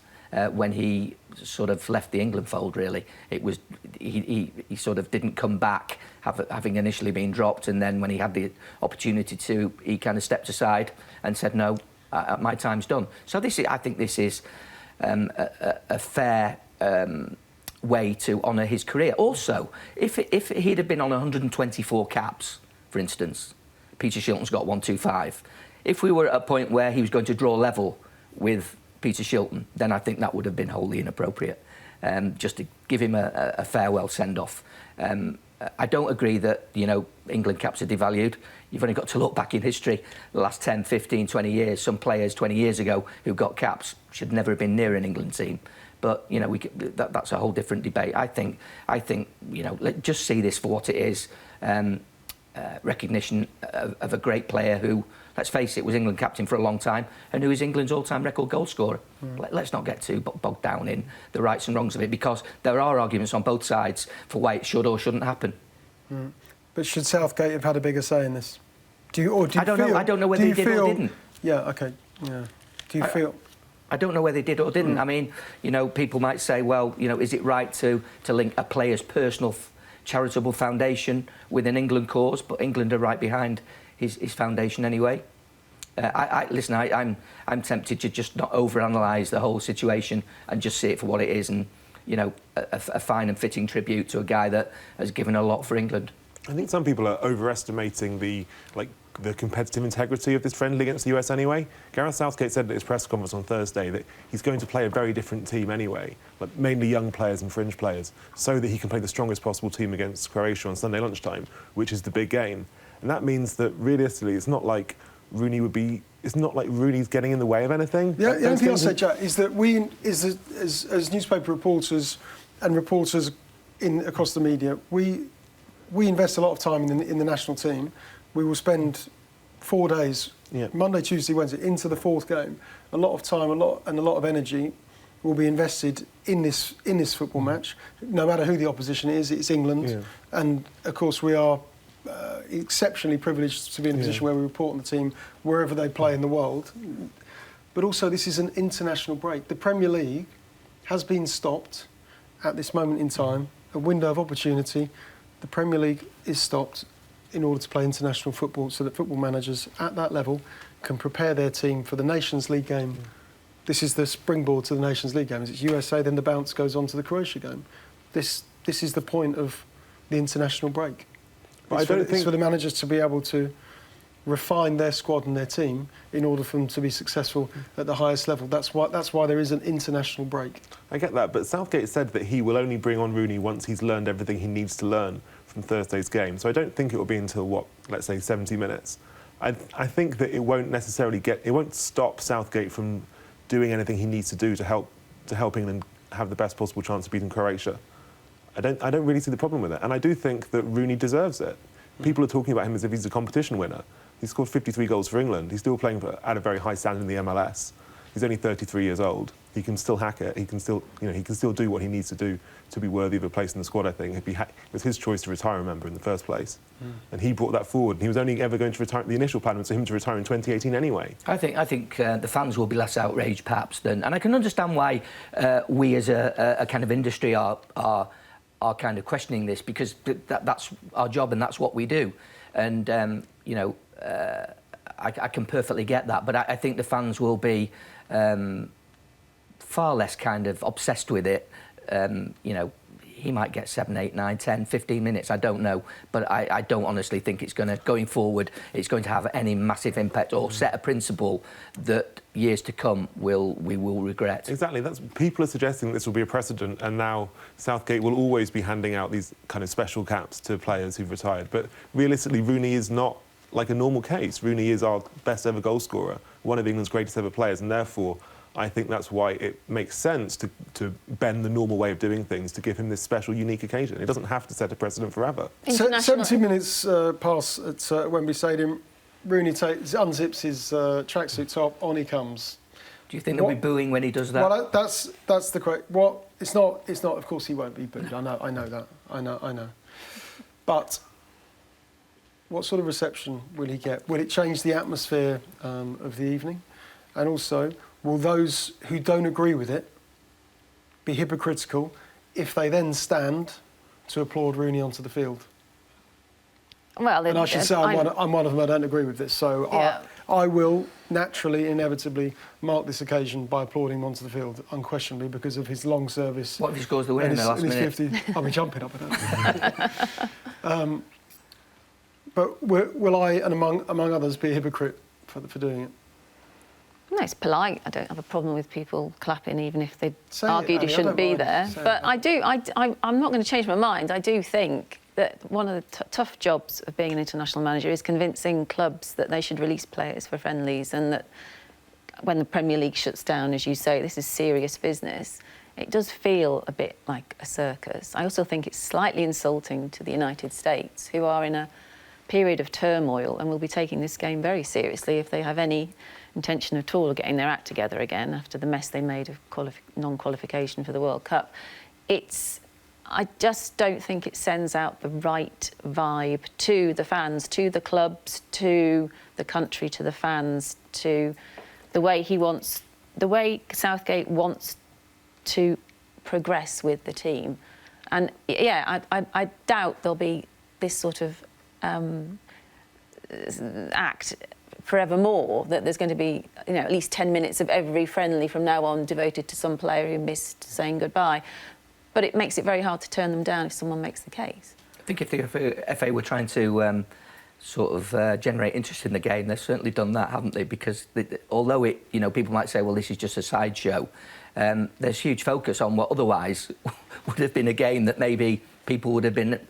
Speaker 2: when he sort of left the England fold. Really, it was he sort of didn't come back, having initially been dropped, and then when he had the opportunity to, he kind of stepped aside and said, "No, my time's done." So I think this is a fair way to honour his career. Also, if he'd have been on 124 caps, for instance, Peter Shilton's got 125. If we were at a point where he was going to draw level with Peter Shilton, then I think that would have been wholly inappropriate, just to give him a farewell send-off. I don't agree that, you know, England caps are devalued. You've only got to look back in history, the last 10, 15, 20 years. Some players 20 years ago who got caps should never have been near an England team. But, you know, that's a whole different debate. I think, you know, just see this for what it is. Recognition of a great player who, let's face it, was England captain for a long time and who is England's all-time record goal scorer. Let's not get too bogged down in the rights and wrongs of it, because there are arguments on both sides for why it should or shouldn't happen.
Speaker 1: But should Southgate have had a bigger say in this?
Speaker 2: I don't know whether he did or didn't.
Speaker 1: Yeah, OK, yeah. Do you feel...
Speaker 2: I don't know whether they did or didn't. I mean, you know, people might say, well, you know, is it right to link a player's personal charitable foundation with an England cause? But England are right behind his foundation anyway. Listen, I'm tempted to just not overanalyse the whole situation and just see it for what it is, and, you know, a fine and fitting tribute to a guy that has given a lot for England.
Speaker 4: I think some people are overestimating the competitive integrity of this friendly against the US anyway. Gareth Southgate said at his press conference on Thursday that he's going to play a very different team anyway, like mainly young players and fringe players, so that he can play the strongest possible team against Croatia on Sunday lunchtime, which is the big game. And that means that realistically, it's not like Rooney's getting in the way of anything.
Speaker 1: Yeah, the only thing I'll say, Jack, is that as newspaper reporters and reporters across the media, we invest a lot of time in the national team. We will spend 4 days, Monday, Tuesday, Wednesday, into the fourth game. A lot of time, a lot of energy will be invested in this football match. No matter who the opposition is, it's England, and of course we are exceptionally privileged to be in a position where we report on the team wherever they play in the world. But also, this is an international break. The Premier League has been stopped at this moment in time. A window of opportunity. The Premier League is stopped in order to play international football, so that football managers at that level can prepare their team for the Nations League game. This is the springboard to the Nations League game. It's USA, then the bounce goes on to the Croatia game. This is the point of the international break. It's for the managers to be able to refine their squad and their team in order for them to be successful at the highest level. That's why there is an international break.
Speaker 4: I get that, but Southgate said that he will only bring on Rooney once he's learned everything he needs to learn from Thursday's game. So I don't think it will be until, let's say 70 minutes. I think that it won't stop Southgate from doing anything he needs to do to help England have the best possible chance of beating Croatia. I don't really see the problem with it. And I do think that Rooney deserves it. People are talking about him as if he's a competition winner. He scored 53 goals for England. He's still playing at a very high standard in the MLS. He's only 33 years old. He can still hack it. He can still do what he needs to do to be worthy of a place in the squad, I think. It was his choice to retire, remember, in the first place. And he brought that forward. He was only ever going to retire. The initial plan was for him to retire in 2018 anyway.
Speaker 2: I think the fans will be less outraged, perhaps, and I can understand why we as a kind of industry are kind of questioning this, because that's our job and that's what we do. And, I can perfectly get that, but I think the fans will be far less kind of obsessed with it. He might get 7, 8, 9, 10, 15 minutes, I don't know. But I don't honestly think it's going forward, it's going to have any massive impact or set a principle that years to come we will regret.
Speaker 4: Exactly. People are suggesting this will be a precedent, and now Southgate will always be handing out these kind of special caps to players who've retired. But realistically, Rooney is not like a normal case. Rooney is our best ever goal scorer, one of England's greatest ever players, and therefore I think that's why it makes sense to bend the normal way of doing things, to give him this special, unique occasion. It doesn't have to set a precedent forever.
Speaker 1: 70 minutes pass at Wembley Stadium. Rooney unzips his tracksuit top, on he comes.
Speaker 2: Do you think they'll be booing when he does that?
Speaker 1: Well, that's the correct... It's not. Of course, he won't be booed. I know that. I know. But what sort of reception will he get? Will it change the atmosphere of the evening? And also, will those who don't agree with it be hypocritical if they then stand to applaud Rooney onto the field?
Speaker 3: Well,
Speaker 1: and I should say I'm one of them. I don't agree with this, so yeah. I will naturally, inevitably mark this occasion by applauding him onto the field, unquestionably, because of his long service.
Speaker 2: What if he scores the winner in the last minute?
Speaker 1: I'll be jumping up and down. But will I, and among others, be a hypocrite for doing it?
Speaker 3: No, it's polite. I don't have a problem with people clapping, even if they argued he shouldn't be there. But I'm not going to change my mind. I do think that one of the tough jobs of being an international manager is convincing clubs that they should release players for friendlies, and that when the Premier League shuts down, as you say, this is serious business. It does feel a bit like a circus. I also think it's slightly insulting to the United States, who are in a period of turmoil and will be taking this game very seriously if they have any intention at all of getting their act together again after the mess they made of non-qualification for the World Cup. I just don't think it sends out the right vibe to the fans, to the clubs, to the country, to the fans, to the way Southgate wants to progress with the team. And yeah, I doubt there'll be this sort of act forevermore, that there's going to be, at least 10 minutes of every friendly from now on devoted to some player who missed saying goodbye. But it makes it very hard to turn them down if someone makes the case.
Speaker 2: I think if the FA were trying to generate interest in the game, they've certainly done that, haven't they? Because although people might say, well, this is just a sideshow, there's huge focus on what otherwise would have been a game that maybe people would have been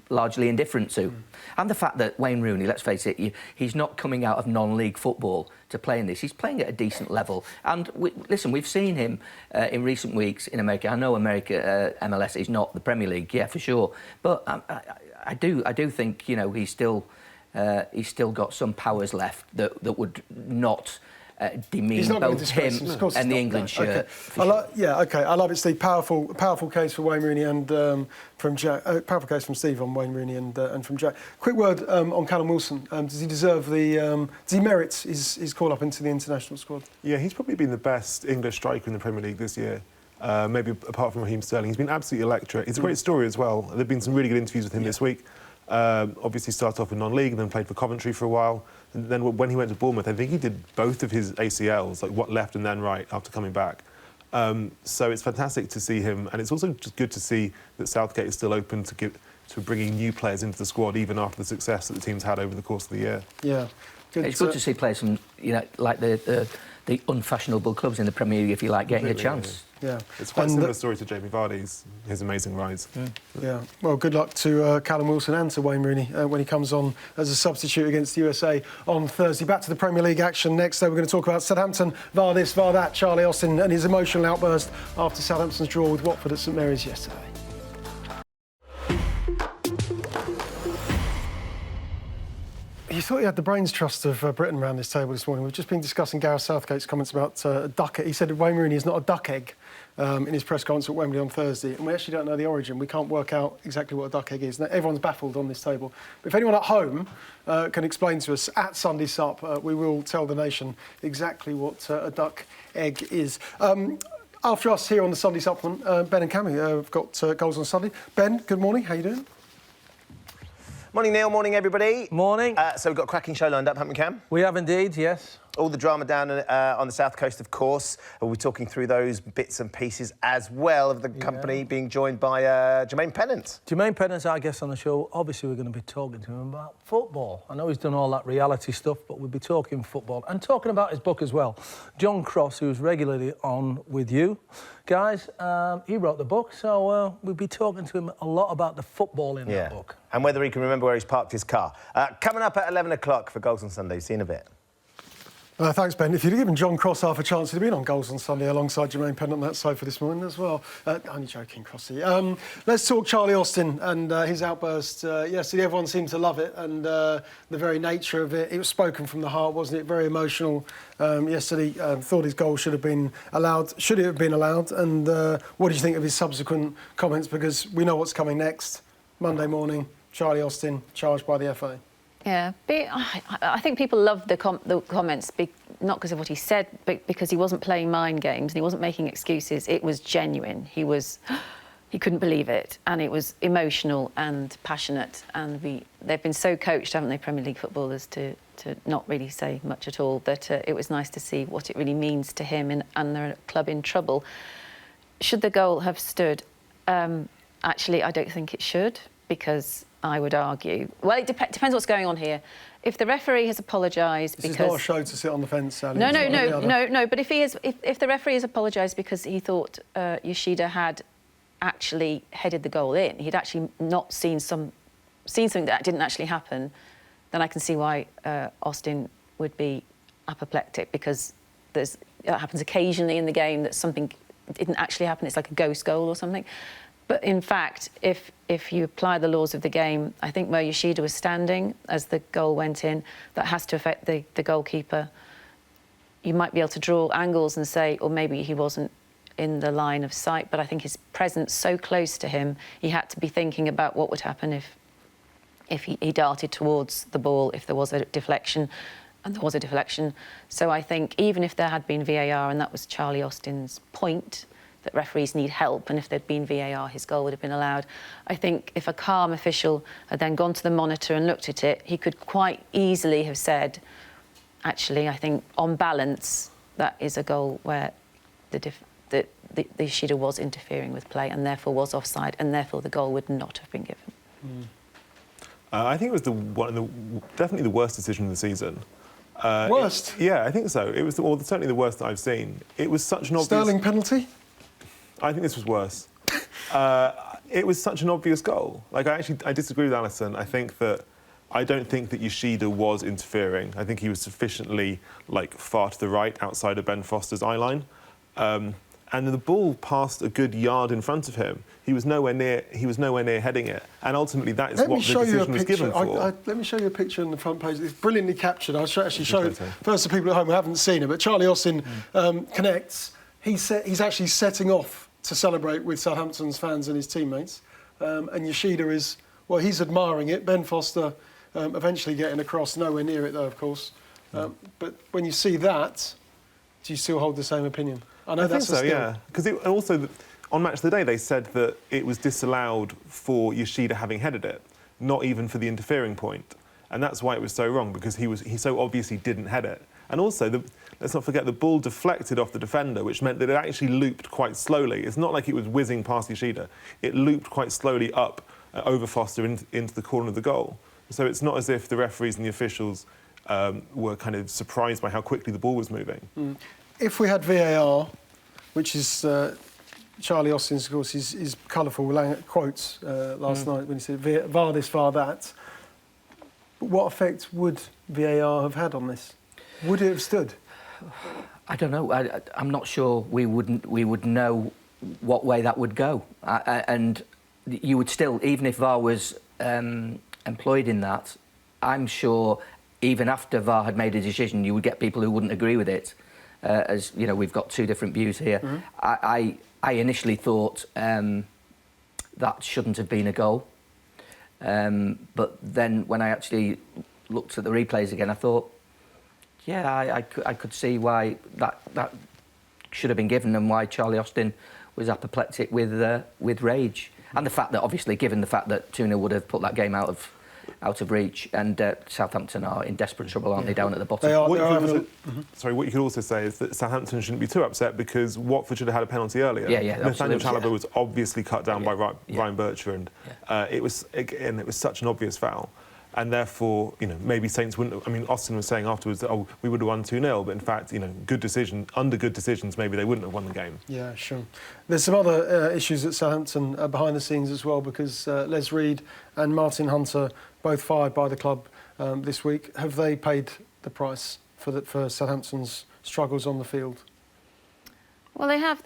Speaker 2: largely indifferent to. And the fact that Wayne Rooney, let's face it, he's not coming out of non-league football to play in this. He's playing at a decent level. And listen, we've seen him in recent weeks in America. I know America, MLS is not the Premier League, yeah, for sure. But I do think, he's still got some powers left that would not demean both him and the England shirt.
Speaker 1: Okay. I love it, Steve. Powerful case for Wayne Rooney and from Jack. Powerful case from Steve on Wayne Rooney and from Jack. Quick word on Callum Wilson. Does he deserve does he merit his call up into the international squad?
Speaker 4: Yeah, he's probably been the best English striker in the Premier League this year. Maybe apart from Raheem Sterling. He's been absolutely electric. It's a great story as well. There have been some really good interviews with him this week. Obviously started off in non-league and then played for Coventry for a while. And then when he went to Bournemouth, I think he did both of his ACLs, like what left and then right, after coming back. So it's fantastic to see him, and it's also just good to see that Southgate is still open to bringing new players into the squad, even after the success that the team's had over the course of the year.
Speaker 1: Yeah,
Speaker 2: it's good to see players from like the unfashionable clubs in the Premier League, if you like, getting a chance.
Speaker 1: Yeah.
Speaker 4: It's quite a similar story to Jamie Vardy's, his amazing rise.
Speaker 1: Yeah. Well, good luck to Callum Wilson and to Wayne Rooney when he comes on as a substitute against the USA on Thursday. Back to the Premier League action next. We're going to talk about Southampton, VAR this, VAR that, Charlie Austin and his emotional outburst after Southampton's draw with Watford at St Mary's yesterday. You thought you had the brains trust of Britain around this table this morning. We've just been discussing Gareth Southgate's comments about a duck egg. He said Wayne Rooney is not a duck egg in his press conference at Wembley on Thursday. And we actually don't know the origin. We can't work out exactly what a duck egg is. Now, everyone's baffled on this table. But if anyone at home can explain to us at Sunday Sup, we will tell the nation exactly what a duck egg is. After us here on the Sunday Supplement, Ben and Cammy have got goals on Sunday. Ben, good morning. How you doing?
Speaker 5: Morning, Neil. Morning, everybody.
Speaker 6: Morning.
Speaker 5: So we've got a cracking show lined up, haven't we, Cam?
Speaker 6: We have indeed, yes.
Speaker 5: All the drama down on the south coast, of course. We'll be talking through those bits and pieces as well of the company being joined by Jermaine Pennant.
Speaker 6: Jermaine Pennant's our guest on the show. Obviously, we're going to be talking to him about football. I know he's done all that reality stuff, but we'll be talking football and talking about his book as well. John Cross, who's regularly on with you guys, he wrote the book, so we'll be talking to him a lot about the football in that book.
Speaker 5: And whether he can remember where he's parked his car. Coming up at 11 o'clock for Goals on Sunday. See you in a bit.
Speaker 1: Thanks, Ben. If you'd given John Cross half a chance, he'd have been on Goals on Sunday alongside Jermaine Pennant on that sofa this morning as well. Only joking, Crossy. Let's talk Charlie Austin and his outburst yesterday. Everyone seemed to love it, and the very nature of it. It was spoken from the heart, wasn't it? Very emotional yesterday. Thought his goal should have been allowed. Should it have been allowed? And what do you think of his subsequent comments? Because we know what's coming next. Monday morning, Charlie Austin charged by the FA.
Speaker 3: Yeah, but I think people loved the comments, not because of what he said, but because he wasn't playing mind games and he wasn't making excuses. It was genuine. He couldn't believe it, and it was emotional and passionate. And they've been so coached, haven't they, Premier League footballers, to not really say much at all. That it was nice to see what it really means to him and their club in trouble. Should the goal have stood? Actually, I don't think it should, because I would argue. Well, it depends what's going on here. If the referee has apologised because...
Speaker 1: This is not a show to sit on the fence, Sally.
Speaker 3: No. But if the referee has apologised because he thought Yoshida had actually headed the goal in, he'd actually not seen something that didn't actually happen, then I can see why Austin would be apoplectic, because that happens occasionally in the game that something didn't actually happen. It's like a ghost goal or something. But in fact, if you apply the laws of the game, I think where Yoshida was standing as the goal went in, that has to affect the goalkeeper. You might be able to draw angles and say, or maybe he wasn't in the line of sight, but I think his presence so close to him, he had to be thinking about what would happen if he darted towards the ball, if there was a deflection, and there was a deflection. So I think even if there had been VAR, and that was Charlie Austin's point, that referees need help, and if there'd been VAR, his goal would have been allowed. I think if a calm official had then gone to the monitor and looked at it, he could quite easily have said, actually, I think on balance, that is a goal where the Yoshida was interfering with play and therefore was offside, and therefore the goal would not have been given.
Speaker 4: I think it was definitely the worst decision of the season.
Speaker 1: Worst?
Speaker 4: Yeah, I think so. It was certainly the worst that I've seen. It was such an obvious...
Speaker 1: Sterling penalty?
Speaker 4: I think this was worse. It was such an obvious goal. Like, I disagree with Alyson. I don't think that Yoshida was interfering. I think he was sufficiently, far to the right outside of Ben Foster's eye line. And the ball passed a good yard in front of him. He was nowhere near heading it. And ultimately, that is what the decision was given for.
Speaker 1: Let me show you a picture on the front page. It's brilliantly captured. I'll actually show it first to people at home who haven't seen it. But Charlie Austin connects. He's actually setting off to celebrate with Southampton's fans and his teammates. And Yoshida he's admiring it. Ben Foster eventually getting across, nowhere near it though, of course. But when you see that, do you still hold the same opinion? I
Speaker 4: think so, yeah. Because also, on Match of the Day, they said that it was disallowed for Yoshida having headed it, not even for the interfering point. And that's why it was so wrong, because he so obviously didn't head it. And also, let's not forget, the ball deflected off the defender, which meant that it actually looped quite slowly. It's not like it was whizzing past Yoshida. It looped quite slowly up over Foster into the corner of the goal. So it's not as if the referees and the officials were kind of surprised by how quickly the ball was moving.
Speaker 1: If we had VAR, which is Charlie Austin's, of course, his colourful quotes last night when he said VAR this, VAR that. But what effect would VAR have had on this? Would it have stood?
Speaker 2: I don't know. I'm not sure we would know what way that would go. And you would still, even if VAR was employed in that, I'm sure even after VAR had made a decision, you would get people who wouldn't agree with it. As you know, we've got two different views here. Mm-hmm. I initially thought that shouldn't have been a goal. But then when I actually looked at the replays again, I thought, yeah, I could see why that should have been given and why Charlie Austin was apoplectic with rage. And the fact that, obviously, given the fact that 2-0 would have put that game out of reach, and Southampton are in desperate trouble, aren't they, down at the bottom?
Speaker 1: They are.
Speaker 4: What you could also say is that Southampton shouldn't be too upset because Watford should have had a penalty earlier. Nathaniel Chalobah was obviously cut down by Ryan Bertrand. It was such an obvious foul. And therefore, maybe Saints wouldn't. I mean, Austin was saying afterwards that, we would have won 2-0, but in fact, under good decisions, maybe they wouldn't have won the game. Yeah,
Speaker 1: sure. There's some other issues at Southampton behind the scenes as well, because Les Reed and Martin Hunter, both fired by the club this week. Have they paid the price for Southampton's struggles on the field?
Speaker 3: Well, they have.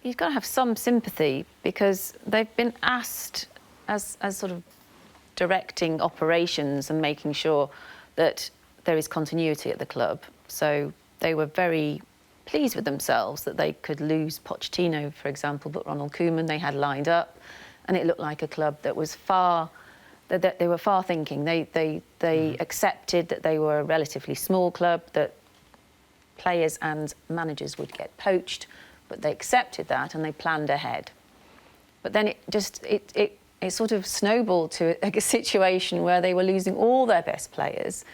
Speaker 3: You've got to have some sympathy because they've been asked as sort of directing operations and making sure that there is continuity at the club. So they were very pleased with themselves that they could lose Pochettino, for example, but Ronald Koeman they had lined up, and it looked like a club that was that they were far thinking. They accepted that they were a relatively small club, that players and managers would get poached, but they accepted that and they planned ahead. But then it sort of snowballed to a situation where they were losing all their best players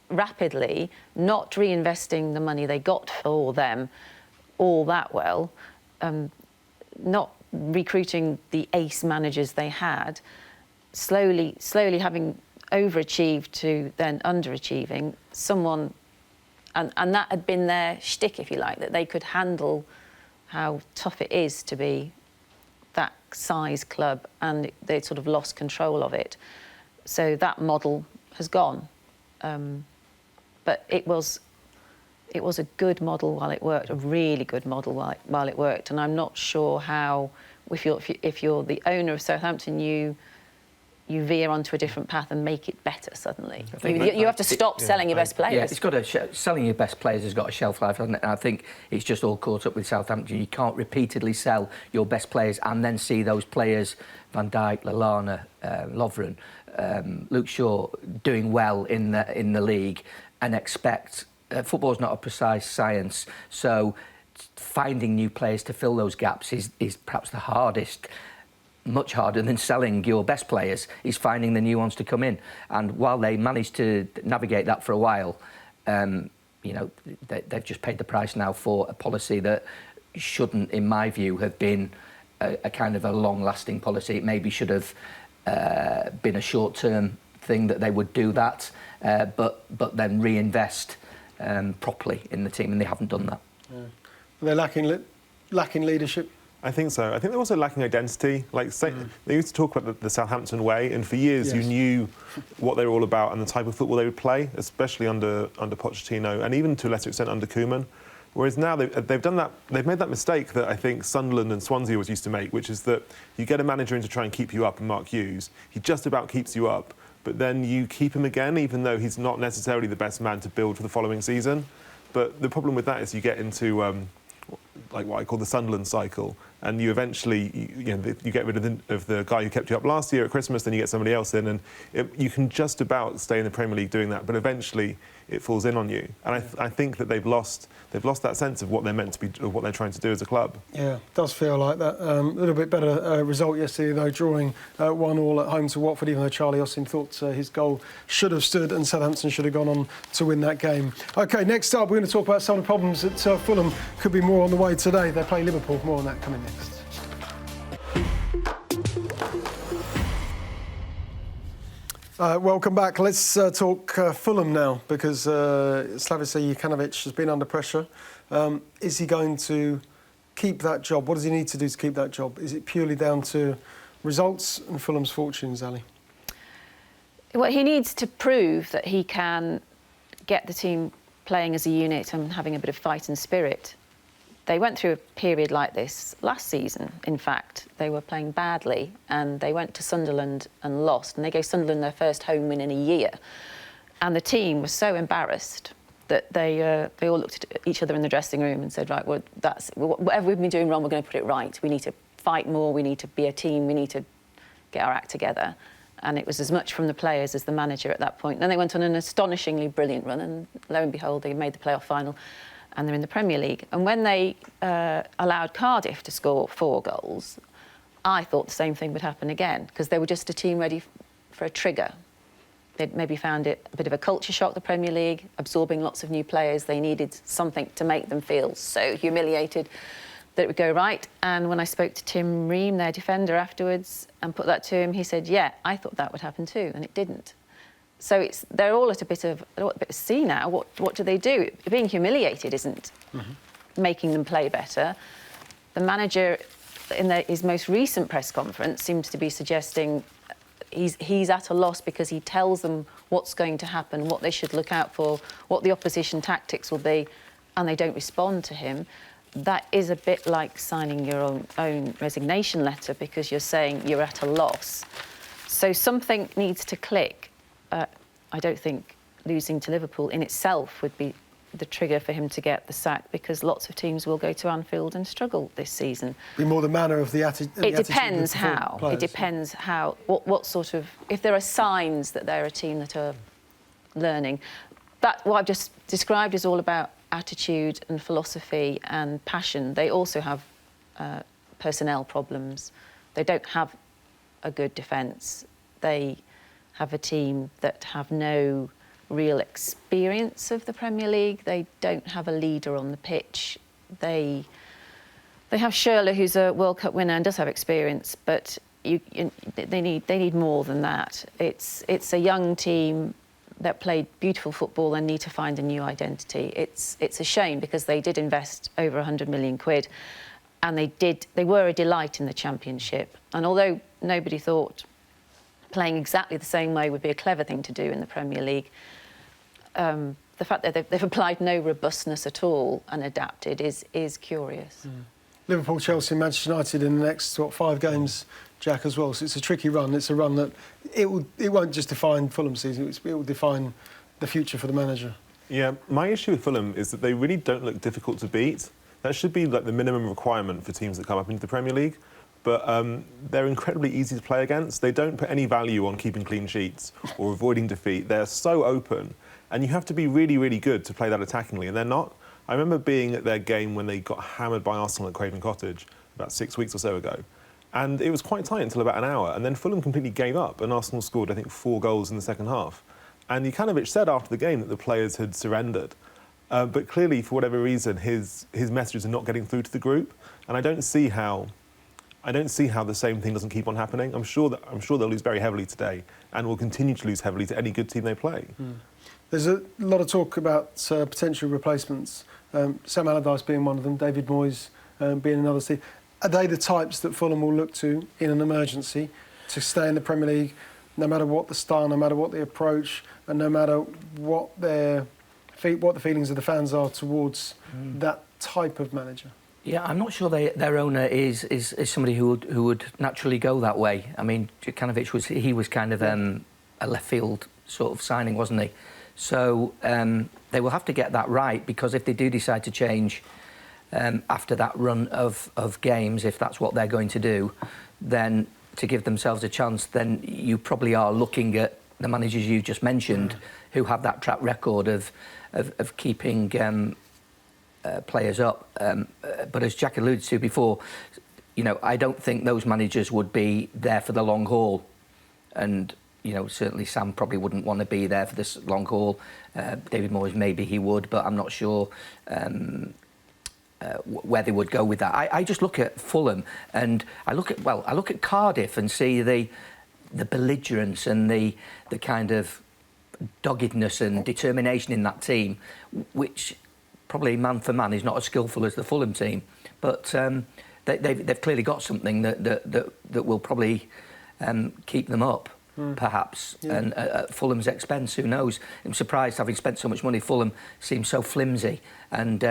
Speaker 3: rapidly, not reinvesting the money they got for them all that well, not recruiting the ace managers they had, slowly having overachieved to then underachieving. And that had been their shtick, if you like, that they could handle how tough it is to be that size club, and they sort of lost control of it. So that model has gone. But it was a good model while it worked, a really good model while it worked. And I'm not sure how, if you're the owner of Southampton, you veer onto a different path and make it better suddenly. You have to stop selling your best players.
Speaker 2: Yeah, selling your best players has got a shelf life, hasn't it? And I think it's just all caught up with Southampton. You can't repeatedly sell your best players and then see those players, Van Dijk, Lallana, Lovren, Luke Shaw, doing well in the league and expect... football's not a precise science, so finding new players to fill those gaps is perhaps the hardest. Much harder than selling your best players is finding the new ones to come in. And while they managed to navigate that for a while, they've just paid the price now for a policy that shouldn't, in my view, have been a kind of a long-lasting policy. It maybe should have been a short-term thing that they would do that, but then reinvest properly in the team, and they haven't done that.
Speaker 1: Yeah. They're lacking leadership.
Speaker 4: I think so. I think they're also lacking identity. They used to talk about the Southampton way, and for years you knew what they were all about and the type of football they would play, especially under Pochettino, and even to a lesser extent under Koeman. Whereas now they've done that. They've made that mistake that I think Sunderland and Swansea always used to make, which is that you get a manager in to try and keep you up, and Mark Hughes, he just about keeps you up, but then you keep him again, even though he's not necessarily the best man to build for the following season. But the problem with that is you get into like what I call the Sunderland cycle, and you eventually you get rid of the guy who kept you up last year at Christmas, then you get somebody else in, and you can just about stay in the Premier League doing that, but eventually it falls in on you. And I think that they've lost that sense of what they're meant to be, or what they're trying to do as a club.
Speaker 1: Yeah, it does feel like that. A little bit better result yesterday, though, drawing 1-1 at home to Watford, even though Charlie Austin thought his goal should have stood and Southampton should have gone on to win that game. OK, next up, we're going to talk about some of the problems at Fulham. Could be more on the way today. They play Liverpool. More on that coming next. Welcome back. Let's talk Fulham now, because Slavica Jokanovic has been under pressure. Is he going to keep that job? What does he need to do to keep that job? Is it purely down to results and Fulham's fortunes, Ali?
Speaker 3: Well, he needs to prove that he can get the team playing as a unit and having a bit of fight and spirit. They went through a period like this last season, in fact. They were playing badly and they went to Sunderland and lost. And they gave Sunderland their first home win in a year. And the team was so embarrassed that they all looked at each other in the dressing room and said, right, well, whatever we've been doing wrong, we're going to put it right. We need to fight more, we need to be a team, we need to get our act together. And it was as much from the players as the manager at that point. Then they went on an astonishingly brilliant run, and lo and behold, they made the playoff final, and they're in the Premier League. And when they allowed Cardiff to score 4 goals, I thought the same thing would happen again, because they were just a team ready for a trigger. They'd maybe found it a bit of a culture shock, the Premier League, absorbing lots of new players. They needed something to make them feel so humiliated that it would go right. And when I spoke to Tim Ream, their defender, afterwards, and put that to him, he said, yeah, I thought that would happen too, and it didn't. So they're all at a bit of sea now. What do they do? Being humiliated isn't making them play better. The manager, in his most recent press conference, seems to be suggesting he's at a loss because he tells them what's going to happen, what they should look out for, what the opposition tactics will be, and they don't respond to him. That is a bit like signing your own resignation letter, because you're saying you're at a loss. So something needs to click. I don't think losing to Liverpool in itself would be the trigger for him to get the sack, because lots of teams will go to Anfield and struggle this season.
Speaker 1: Be more the manner of the attitude.
Speaker 3: It depends how. It depends how. What sort of. If there are signs that they're a team that are learning, that what I've just described is all about attitude and philosophy and passion. They also have personnel problems. They don't have a good defence. They have a team that have no real experience of the Premier League. They don't have a leader on the pitch. They have Schürrle, who's a World Cup winner and does have experience, but they need more than that. It's a young team that played beautiful football and need to find a new identity. It's a shame, because they did invest over 100 million quid, and they were a delight in the Championship. And although nobody thought playing exactly the same way would be a clever thing to do in the Premier League, the fact that they've applied no robustness at all and adapted is curious.
Speaker 1: Liverpool, Chelsea, Manchester United in the next 5 games, Jack, as well. So it's a tricky run. It's a run that it won't just define Fulham's season. It will define the future for the manager. Yeah,
Speaker 4: my issue with Fulham is that they really don't look difficult to beat. That should be like the minimum requirement for teams that come up into the Premier League. But they're incredibly easy to play against. They don't put any value on keeping clean sheets or avoiding defeat. They're so open, and you have to be really, really good to play that attackingly, and they're not. I remember being at their game when they got hammered by Arsenal at Craven Cottage about 6 weeks or so ago, and it was quite tight until about an hour, and then Fulham completely gave up, and Arsenal scored, I think, 4 goals in the second half. And Jukanovic said after the game that the players had surrendered. But clearly, for whatever reason, his messages are not getting through to the group, and I don't see how the same thing doesn't keep on happening. I'm sure they'll lose very heavily today, and will continue to lose heavily to any good team they play. There's a lot of talk about potential replacements. Sam Allardyce being one of them, David Moyes being another. Are they the types that Fulham will look to in an emergency to stay in the Premier League, no matter what the style, no matter what the approach, and no matter what the feelings of the fans are towards that type of manager?
Speaker 2: Yeah, I'm not sure their owner is somebody who would naturally go that way. I mean, Jukanovic was kind of a left field sort of signing, wasn't he? So they will have to get that right, because if they do decide to change after that run of games, if that's what they're going to do, then to give themselves a chance, then you probably are looking at the managers you just mentioned, who have that track record of keeping players up. But as Jack alluded to before, I don't think those managers would be there for the long haul. And, certainly Sam probably wouldn't want to be there for this long haul. David Moyes, maybe he would, but I'm not sure where they would go with that. I just look at Fulham, and I look at Cardiff and see the belligerence and the kind of doggedness and determination in that team, which probably man for man, he's not as skillful as the Fulham team, but they've clearly got something that will probably keep them up. Perhaps, and at Fulham's expense, who knows? I'm surprised, having spent so much money. Fulham seems so flimsy and,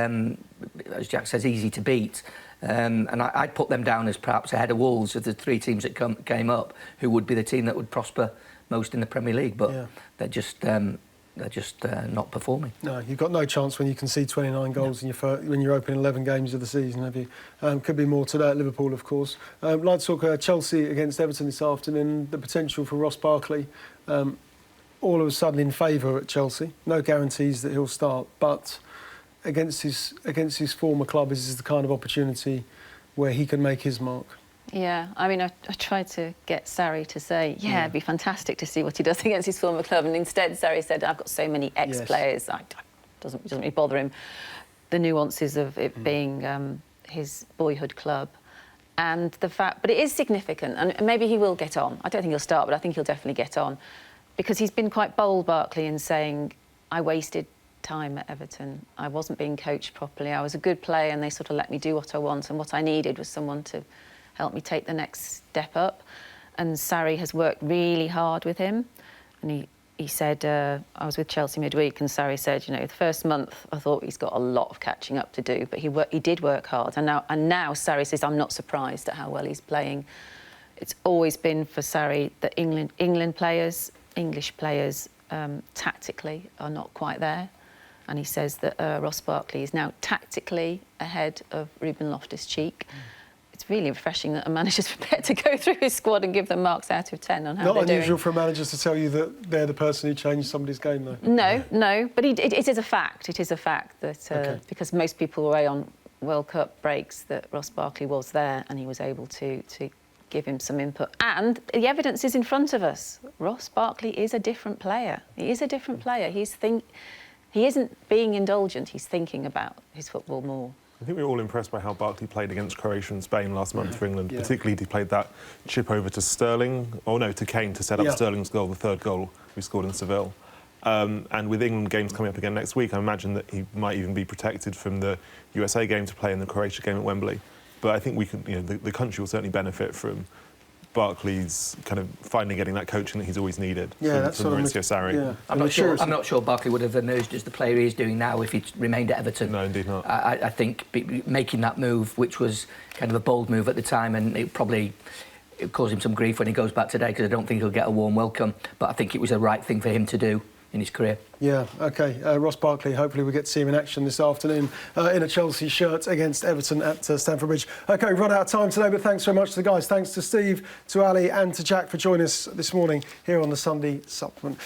Speaker 2: as Jack says, easy to beat. And I'd put them down as perhaps ahead of Wolves of the three teams that came up, who would be the team that would prosper most in the Premier League. But they're just not performing.
Speaker 1: No, you've got no chance when you concede 29 goals when you're opening 11 games of the season, have you? Could be more today at Liverpool, of course. Like to talk Chelsea against Everton this afternoon, the potential for Ross Barkley. All of a sudden in favour at Chelsea. No guarantees that he'll start, but against his former club, is this the kind of opportunity where he can make his mark?
Speaker 3: Yeah, I mean, I tried to get Sarri to say, it'd be fantastic to see what he does against his former club, and instead Sarri said, I've got so many ex-players, it doesn't really bother him. The nuances of it being his boyhood club, and the fact, but it is significant, and maybe he will get on. I don't think he'll start, but I think he'll definitely get on, because he's been quite bold, Barkley, in saying, I wasted time at Everton. I wasn't being coached properly. I was a good player, and they sort of let me do what I want, and what I needed was someone to help me take the next step up. And Sarri has worked really hard with him. And he said, I was with Chelsea midweek, and Sarri said, the first month I thought he's got a lot of catching up to do, but he did work hard. And now Sarri says, I'm not surprised at how well he's playing. It's always been for Sarri that English players, tactically are not quite there. And he says that Ross Barkley is now tactically ahead of Ruben Loftus-Cheek. It's really refreshing that a manager's prepared to go through his squad and give them marks out of 10 on how they're doing.
Speaker 1: Not unusual for managers to tell you that they're the person who changed somebody's game, though.
Speaker 3: No, but it is a fact. It is a fact that because most people were away on World Cup breaks, that Ross Barkley was there and he was able to give him some input. And the evidence is in front of us. Ross Barkley is a different player. He is a different player. He isn't being indulgent. He's thinking about his football more.
Speaker 4: I think we were all impressed by how Barkley played against Croatia and Spain last month for England. Particularly, he played that chip over to to Kane to set up Sterling's goal, the third goal we scored in Seville. And with England games coming up again next week, I imagine that he might even be protected from the USA game to play in the Croatia game at Wembley. But I think we can, the country will certainly benefit from Barkley's kind of finally getting that coaching that he's always needed from Maurizio Sarri.
Speaker 2: Yeah. I'm not sure Barkley would have emerged as the player he is doing now if he'd remained at Everton.
Speaker 4: No, indeed not.
Speaker 2: I think making that move, which was kind of a bold move at the time, and it caused him some grief when he goes back today, because I don't think he'll get a warm welcome, but I think it was the right thing for him to do in his career.
Speaker 1: Yeah, OK. Ross Barkley, hopefully we get to see him in action this afternoon in a Chelsea shirt against Everton at Stamford Bridge. OK, we've run out of time today, but thanks very much to the guys. Thanks to Steve, to Ali and to Jack for joining us this morning here on the Sunday Supplement.